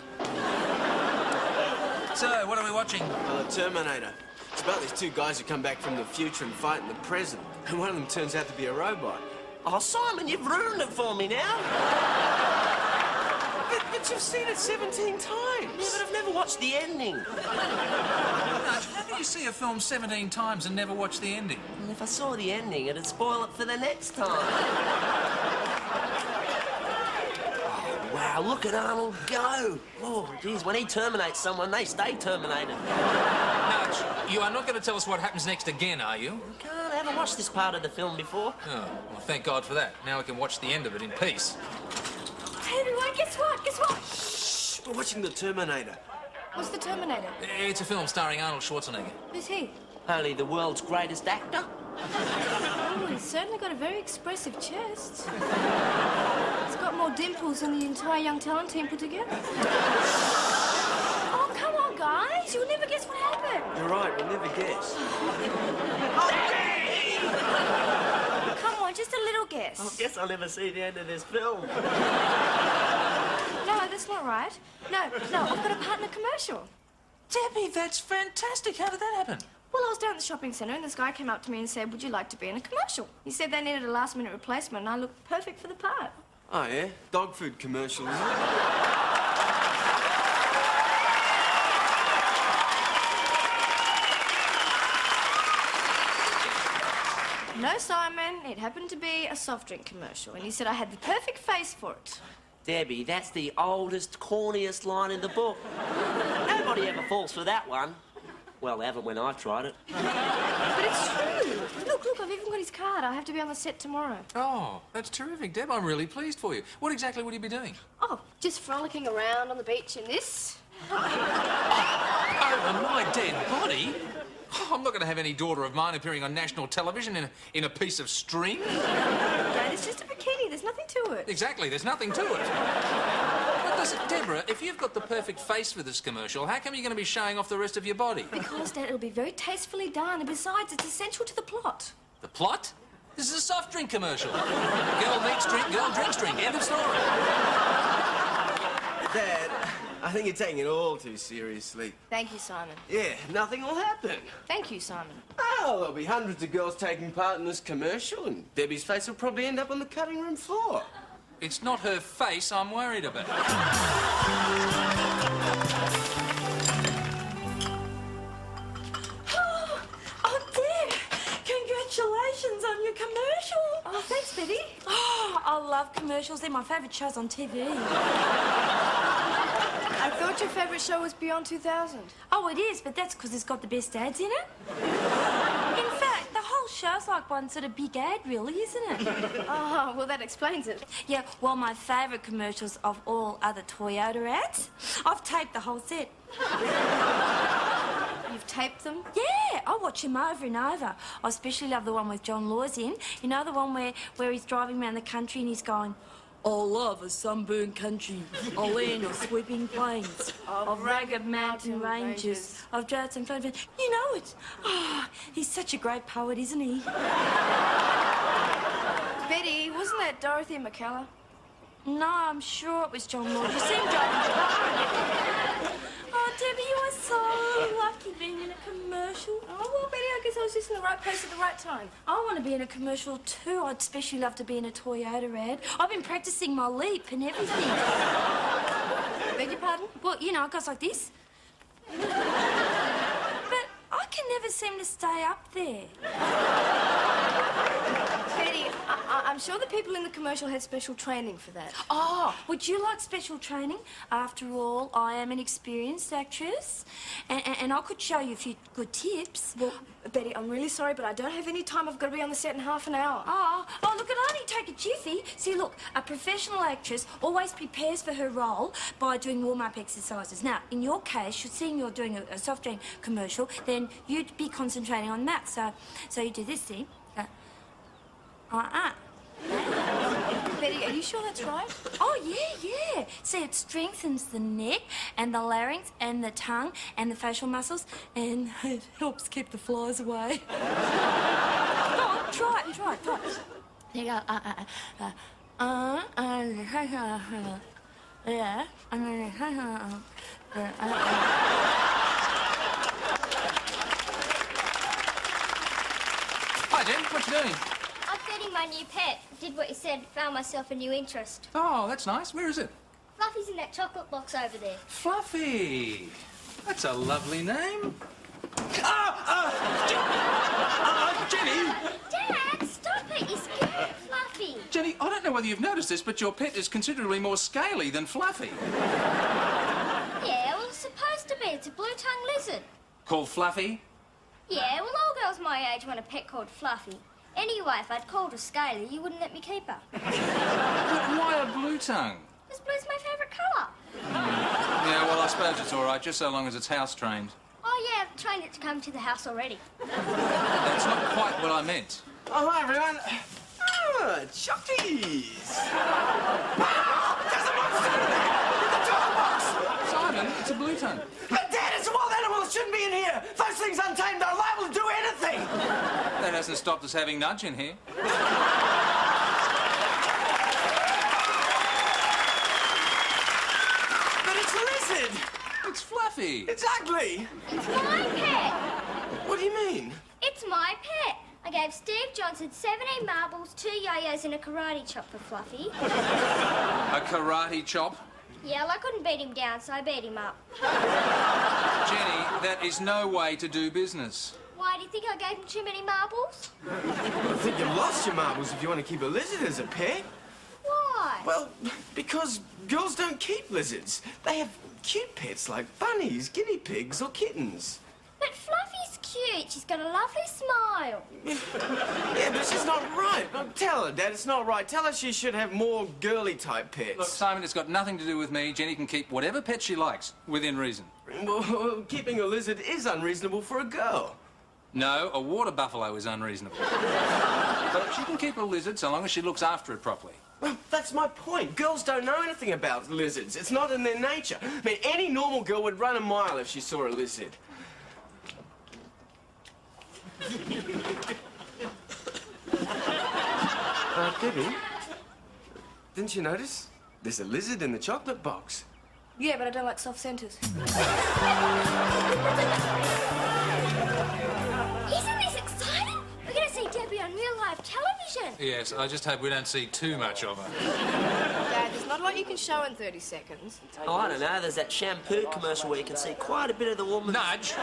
So, what are we watching? Terminator. It's about these 2 guys who come back from the future and fight in the present. And one of them turns out to be a robot. Oh, Simon, you've ruined it for me now. But you've seen it 17 times. Yeah, but I've never watched the ending. Nudge, how can you see a film 17 times and never watch the ending? Well, if I saw the ending, it'd spoil it for the next time. Wow, look at Arnold go. Oh, geez, when he terminates someone, they stay terminated. Nudge, you are not going to tell us what happens next again, are you? I haven't watched this part of the film before. Oh, well, thank God for that. Now we can watch the end of it in peace. Hey, everyone, guess what? Guess what? Shh, we're watching The Terminator. What's the Terminator? It's a film starring Arnold Schwarzenegger. Who's he? Only the world's greatest actor. Oh, he's certainly got a very expressive chest. He's got more dimples than the entire Young Talent team put together. Oh, come on, guys. You'll never guess what happened. You're right, we'll never guess. Come on, just a little guess. I guess I'll never see the end of this film. No, that's not right. No, I've got a part in a commercial. Debbie, that's fantastic. How did that happen? Well, I was down at the shopping centre and this guy came up to me and said, would you like to be in a commercial? He said they needed a last-minute replacement and I looked perfect for the part. Oh, yeah? Dog food commercial, isn't it? No, Simon, it happened to be a soft drink commercial and he said I had the perfect face for it. Debbie, that's the oldest, corniest line in the book. Nobody ever falls for that one. Well, they haven't when I've tried it. But it's true. Look, I've even got his card. I have to be on the set tomorrow. Oh, that's terrific, Deb. I'm really pleased for you. What exactly would you be doing? Oh, just frolicking around on the beach in this. Over my dead body? Oh, I'm not going to have any daughter of mine appearing on national television in a piece of string. Dad, it's just a bikini. There's nothing to it. Exactly, there's nothing to it. But listen, Deborah, if you've got the perfect face for this commercial, how come you're going to be showing off the rest of your body? Because, Dad, it'll be very tastefully done, and besides, it's essential to the plot. The plot? This is a soft drink commercial. Girl meets drink, girl drinks drink. End of story. Dad, I think you're taking it all too seriously. Thank you, Simon. Yeah, nothing will happen. Thank you, Simon. Oh, there'll be hundreds of girls taking part in this commercial, and Debbie's face will probably end up on the cutting room floor. It's not her face I'm worried about. Oh, Deb, congratulations on your commercial. Oh, thanks, Betty. Oh, I love commercials. They're my favourite shows on TV. I thought your favourite show was Beyond 2000. Oh, it is, but that's because it's got the best ads in it. In fact, the whole show's like one sort of big ad, really, isn't it? Oh, well, that explains it. Yeah, well, my favourite commercials of all are the Toyota ads. I've taped the whole set. You've taped them? Yeah, I watch them over and over. I especially love the one with John Laws in. You know, the one where he's driving around the country and he's going, I love a sunburned country, a land of sweeping plains, of rugged mountain ranges, of droughts and floods. You know it. Oh, he's such a great poet, isn't he? Betty, wasn't that Dorothy McKellar? No, I'm sure it was John Laws. You seem driving. Oh, Debbie, you are so lucky being in a commercial. Oh, well, Betty, I guess I was just in the right place at the right time. I want to be in a commercial too. I'd especially love to be in a Toyota ad. I've been practicing my leap and everything. Beg your pardon? Well, you know, it goes like this. But I can never seem to stay up there. Betty, I'm sure the people in the commercial had special training for that. Oh, would you like special training? After all, I am an experienced actress, and I could show you a few good tips. Well, Betty, I'm really sorry, but I don't have any time. I've got to be on the set in half an hour. Oh, look, it'll only take a jiffy. See, look, a professional actress always prepares for her role by doing warm-up exercises. Now, in your case, seeing you're doing a soft drink commercial, then you'd be concentrating on that. So you do this thing. Betty, are you sure that's right? Oh, yeah. See, it strengthens the neck and the larynx and the tongue and the facial muscles, and it helps keep the flies away. Go on, try it. There you go. Yeah. Hi, Jen. What you doing? I'm feeding my new pet. Did what you said, found myself a new interest. Oh, that's nice. Where is it? Fluffy's in that chocolate box over there. Fluffy. That's a lovely name. Jenny! Dad, stop it! You scared Fluffy. Jenny, I don't know whether you've noticed this, but your pet is considerably more scaly than Fluffy. Yeah, well, it's supposed to be. It's a blue-tongued lizard. Called Fluffy? Yeah, well, all girls my age want a pet called Fluffy. Anyway, if I'd called her Scaly, you wouldn't let me keep her. But why a blue tongue? Because blue's my favourite colour. Yeah, well, I suppose it's all right, just so long as it's house-trained. Oh, yeah, I've trained it to come to the house already. That's not quite what I meant. Oh, hi, everyone. Ah, Chuckies. There's a monster in there! In the toolbox! Simon, it's a blue tongue. But, Dad, it's a wild animal. It shouldn't be in here. Those things untamed are liable to do anything. That hasn't stopped us having Nudge in here. But it's a lizard. It's Fluffy. It's ugly. It's my pet. What do you mean? It's my pet. I gave Steve Johnson 17 marbles, 2 yo-yos and a karate chop for Fluffy. A karate chop? Yeah, well, I couldn't beat him down, so I beat him up. Jenny, that is no way to do business. Why, do you think I gave him too many marbles? I think you've lost your marbles if you want to keep a lizard as a pet. Why? Well, because girls don't keep lizards. They have cute pets like bunnies, guinea pigs, or kittens. But Fluffy's cute. She's got a lovely smile. Yeah, but she's not right. Look, tell her, Dad, it's not right. Tell her she should have more girly-type pets. Look, Simon, it's got nothing to do with me. Jenny can keep whatever pet she likes, within reason. Well, keeping a lizard is unreasonable for a girl. No, a water buffalo is unreasonable. But she can keep a lizard so long as she looks after it properly. Well, that's my point. Girls don't know anything about lizards. It's not in their nature. I mean, any normal girl would run a mile if she saw a lizard. Debbie, didn't you notice? There's a lizard in the chocolate box. Yeah, but I don't like soft centres. Isn't this exciting? We're going to see Debbie on real live television. Yes, I just hope we don't see too much of her. Dad, there's not a lot you can show in 30 seconds. Oh, I don't know. There's that shampoo commercial where you can see quite a bit of the woman. Nudge!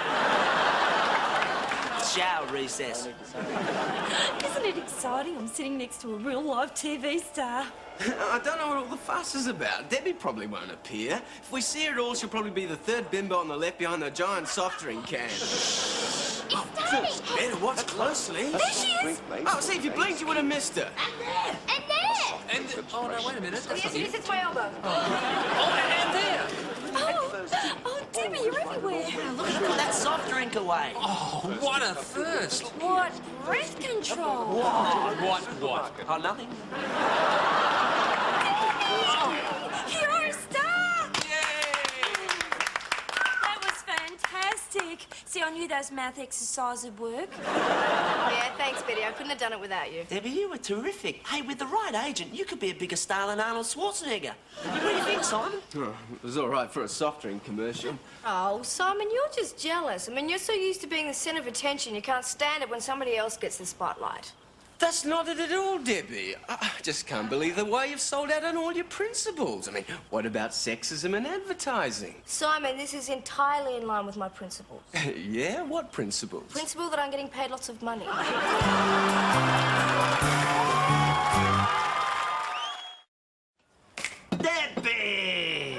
Shower recess. Isn't it exciting? I'm sitting next to a real live TV star. I don't know what all the fuss is about. Debbie probably won't appear. If we see her at all, she'll probably be the third bimbo on the left behind the giant soft drink can. It's starting. Better watch closely. There she is. Oh, see, if you blinked, you would have missed her. And there. And, oh, no, wait a minute. That's Yes, not you. it's my elbow. And there! Oh, Debbie, you're everywhere. Look at that soft drink away. Oh, what a thirst! What breath control? What? Oh, nothing? You're a star! That was fantastic. See, I knew those math exercises would work. Yeah, thanks, Betty. I couldn't have done it without you. Debbie, you were terrific. Hey, with the right agent, you could be a bigger star than Arnold Schwarzenegger. What do you think, Simon? Oh, it was all right for a soft drink commercial. Oh, Simon, you're just jealous. I mean, you're so used to being the centre of attention, you can't stand it when somebody else gets the spotlight. That's not it at all, Debbie. I just can't believe the way you've sold out on all your principles. I mean, what about sexism and advertising? Simon, this is entirely in line with my principles. Yeah? What principles? Principle that I'm getting paid lots of money. Debbie!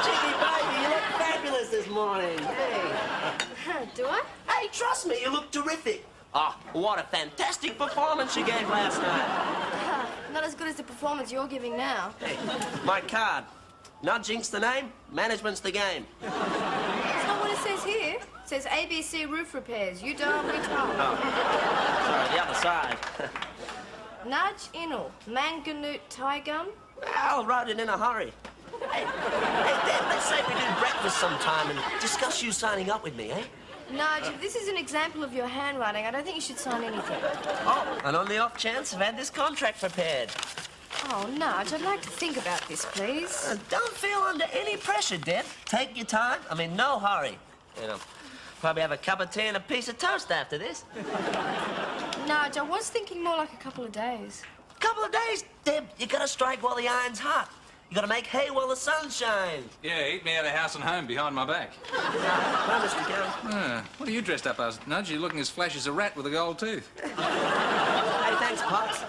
Chicky baby, you look fabulous this morning. Hey. Do I? Hey, trust me, you look terrific. Oh, what a fantastic performance you gave last night. Not as good as the performance you're giving now. Hey, my card. Nudging's the name, management's the game. That's not what it says here. It says ABC roof repairs. You don't, we don't. Oh, sorry, the other side. Nudge Inul, Manganute Tigum. Al wrote it in a hurry. Hey, Dad, let's say we do breakfast sometime and discuss you signing up with me, eh? Nudge, if this is an example of your handwriting, I don't think you should sign anything. Oh, and on the off chance, I've had this contract prepared. Oh, Nudge, I'd like to think about this, please. Don't feel under any pressure, Deb. Take your time. I mean, no hurry. You know, probably have a cup of tea and a piece of toast after this. Nudge, I was thinking more like a couple of days. Couple of days, Deb. You gotta strike while the iron's hot. You gotta make hay while the sun shines. Yeah, eat me out of house and home behind my back. Promise to go. What are you dressed up as, Nudge? You're looking as flash as a rat with a gold tooth. Hey, thanks, Pops.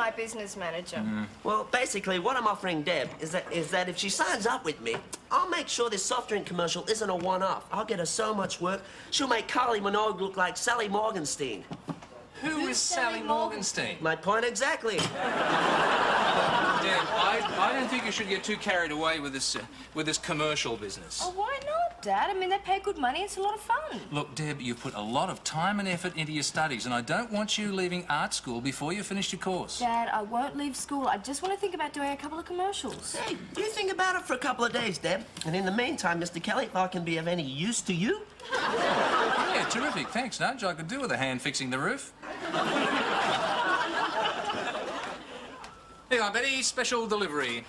my business manager. Well, basically, what I'm offering Deb is that if she signs up with me, I'll make sure this soft drink commercial isn't a one-off. I'll get her so much work, she'll make Carly Minogue look like Sally Morgenstein. Who is Sally Morgenstein? My point exactly. Deb, I don't think you should get too carried away with this commercial business. Oh, why not, Dad? I mean, they pay good money. It's a lot of fun. Look, Deb, you've put a lot of time and effort into your studies, and I don't want you leaving art school before you finish your course. Dad, I won't leave school. I just want to think about doing a couple of commercials. Hey, you think about it for a couple of days, Deb. And in the meantime, Mr. Kelly, if I can be of any use to you... Yeah, terrific. Thanks, Nudge. I could do with a hand fixing the roof. Here you are, Betty. Special delivery.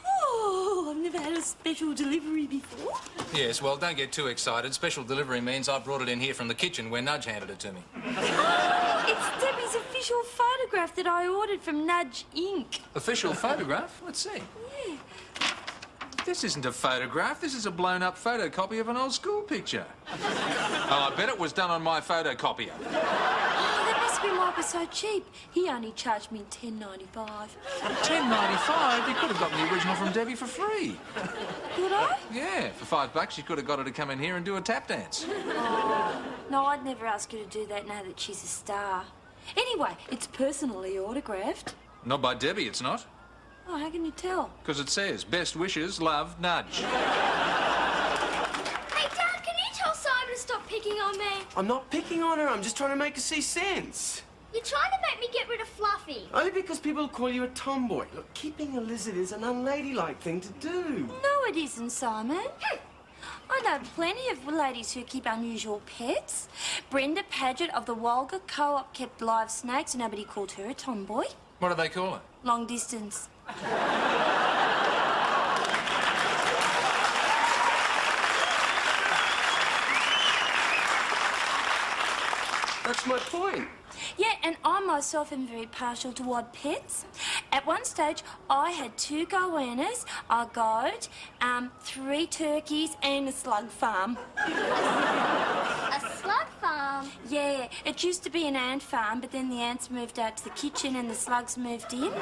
Oh, I've never had a special delivery before. Yes, well, don't get too excited. Special delivery means I brought it in here from the kitchen where Nudge handed it to me. Oh, it's Debbie's official photograph that I ordered from Nudge Inc. Official photograph? Let's see. Yeah. This isn't a photograph. This is a blown-up photocopy of an old school picture. Oh, I bet it was done on my photocopier. Oh, that must be why it was so cheap. He only charged me $10.95. $10.95? You could have gotten the original from Debbie for free. Could I? Yeah, for $5 you could have got her to come in here and do a tap dance. Oh, no, I'd never ask her to do that now that she's a star. Anyway, it's personally autographed. Not by Debbie, it's not. Oh, how can you tell? Because it says, best wishes, love, Nudge. Hey, Dad, can you tell Simon to stop picking on me? I'm not picking on her. I'm just trying to make her see sense. You're trying to make me get rid of Fluffy. Only because people call you a tomboy. Look, keeping a lizard is an unladylike thing to do. No, it isn't, Simon. I know plenty of ladies who keep unusual pets. Brenda Paget of the Walga Co-op kept live snakes and nobody called her a tomboy. What do they call her? Long distance. That's my point. Yeah, and I myself am very partial toward pets. At one stage, I had 2 goannas, a goat, 3 turkeys, and a slug farm. A slug farm? Yeah, it used to be an ant farm, but then the ants moved out to the kitchen and the slugs moved in.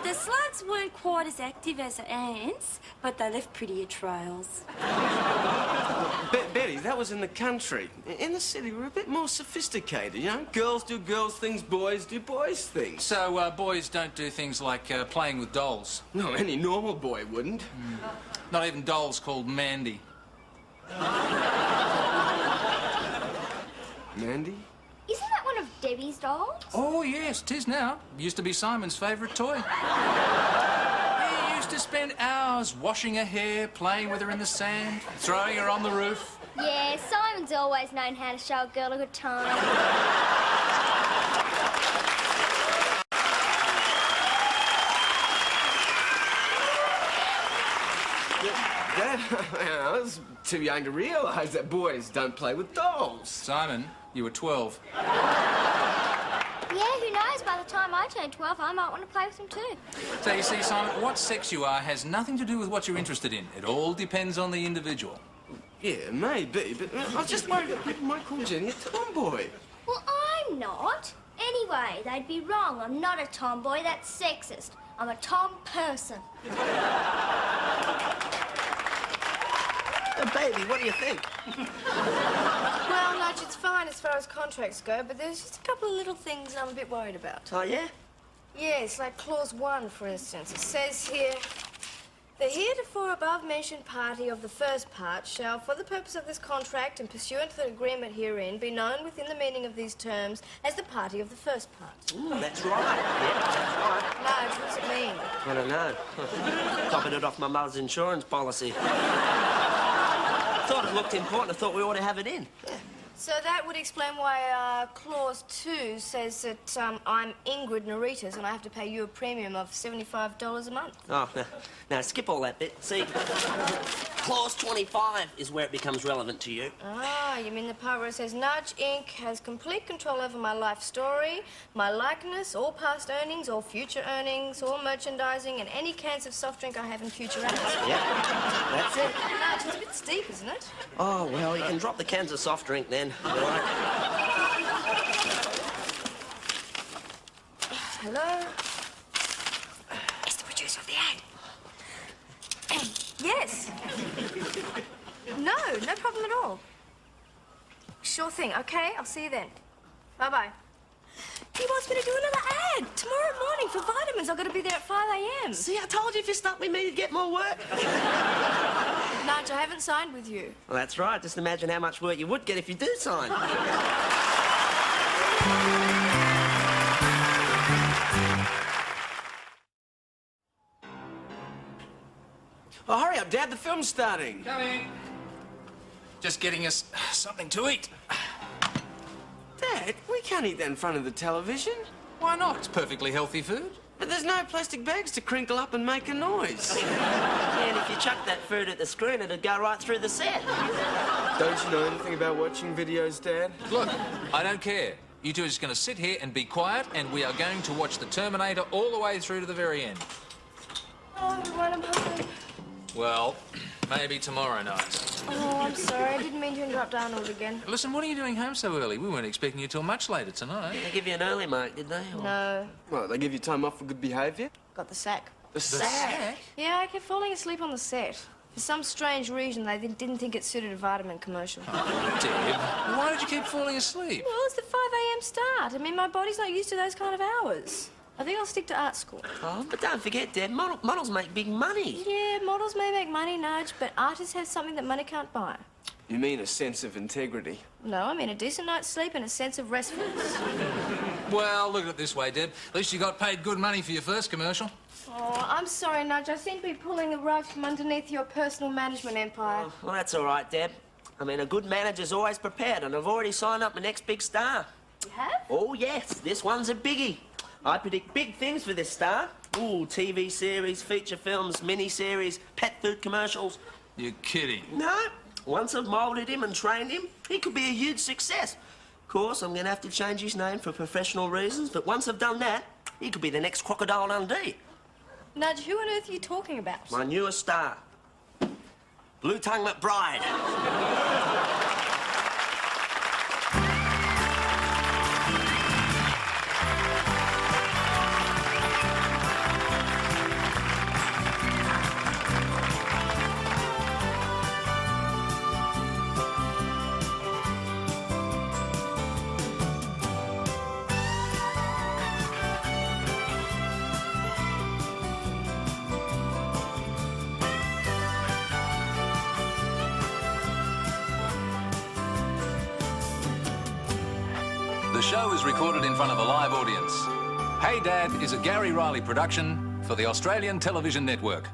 The slugs weren't quite as active as the ants, but they left prettier trails. Betty, that was in the country. In the city, we're a bit more sophisticated, you know? Girls do girls things, boys do boys things. So, boys don't do things like playing with dolls? No, any normal boy wouldn't. Not even dolls called Mandy. Mandy? Isn't that one of Debbie's dolls? Oh, yes, 'tis now. Used to be Simon's favourite toy. He used to spend hours washing her hair, playing with her in the sand, throwing her on the roof. Yeah, Simon's always known how to show a girl a good time. Dad, I was too young to realise that boys don't play with dolls. Simon, you were 12. Yeah, who knows? By the time I turn 12, I might want to play with them too. So you see, Simon, what sex you are has nothing to do with what you're interested in. It all depends on the individual. Yeah, maybe, but I was just worried that people might call Jenny a tomboy. Well, I'm not. Anyway, they'd be wrong. I'm not a tomboy. That's sexist. I'm a tom person. Baby, what do you think? Well, Nudge, it's fine as far as contracts go, but there's just a couple of little things I'm a bit worried about. Oh, yeah? Yes, like clause 1, for instance. It says here, the heretofore above-mentioned party of the first part shall, for the purpose of this contract and pursuant to the agreement herein, be known within the meaning of these terms as the party of the first part. Ooh, that's right. Yeah, that's right. Nudge, what's it mean? I don't know. Copied it off my mother's insurance policy. Thought it looked important. I thought we ought to have it in. Yeah. So that would explain why clause 2 says that I'm Ingrid Naritas and I have to pay you a premium of $75 a month. Oh, now skip all that bit. See, clause 25 is where it becomes relevant to you. Ah, you mean the part where it says Nudge Inc. has complete control over my life story, my likeness, all past earnings, all future earnings, all merchandising, and any cans of soft drink I have in future earnings. Yeah, that's it. Nudge, it's a bit steep, isn't it? Oh, well, you can drop the cans of soft drink then. All right. Hello? It's the producer of the ad. Yes. No problem at all. Sure thing. Okay, I'll see you then. Bye-bye. He wants me to do another ad tomorrow morning for vitamins. I've got to be there at 5 a.m. See, I told you if you stuck with me, you'd get more work. Nudge, I haven't signed with you. Well, that's right. Just imagine how much work you would get if you do sign. Oh, hurry up, Dad. The film's starting. Coming. Just getting us something to eat. Dad, we can't eat that in front of the television. Why not? It's perfectly healthy food. But there's no plastic bags to crinkle up and make a noise. And if you chuck that food at the screen, it'd go right through the set. Don't you know anything about watching videos, Dad? Look, I don't care. You two are just going to sit here and be quiet, and we are going to watch The Terminator all the way through to the very end. Oh, everyone, I'm hungry. Well, maybe tomorrow night. Oh, I'm sorry. I didn't mean to interrupt Arnold again. Listen, what are you doing home so early? We weren't expecting you till much later tonight. They give you an early mark, did they? Or... No. Well, they give you time off for good behaviour? Got the sack. The sack? Yeah, I kept falling asleep on the set. For some strange reason, they didn't think it suited a vitamin commercial. Oh, Deb, why did you keep falling asleep? Well, it's the 5 a.m. start. I mean, my body's not used to those kind of hours. I think I'll stick to art school. Oh, but don't forget, Dad, models make big money. Yeah, models may make money, Nudge, but artists have something that money can't buy. You mean a sense of integrity? No, I mean a decent night's sleep and a sense of restfulness. Well, look at it this way, Deb. At least you got paid good money for your first commercial. Oh, I'm sorry, Nudge. I seem to be pulling the rug from underneath your personal management empire. Oh, well, that's all right, Deb. I mean, a good manager's always prepared, and I've already signed up my next big star. You have? Oh, yes, this one's a biggie. I predict big things for this star. Ooh, TV series, feature films, mini-series, pet food commercials. You're kidding. No. Once I've moulded him and trained him, he could be a huge success. Of course, I'm going to have to change his name for professional reasons, but once I've done that, he could be the next Crocodile Dundee. Nudge, who on earth are you talking about? My newest star. Blue Tongue McBride. The show is recorded in front of a live audience. Hey Dad is a Gary Riley production for the Australian Television Network.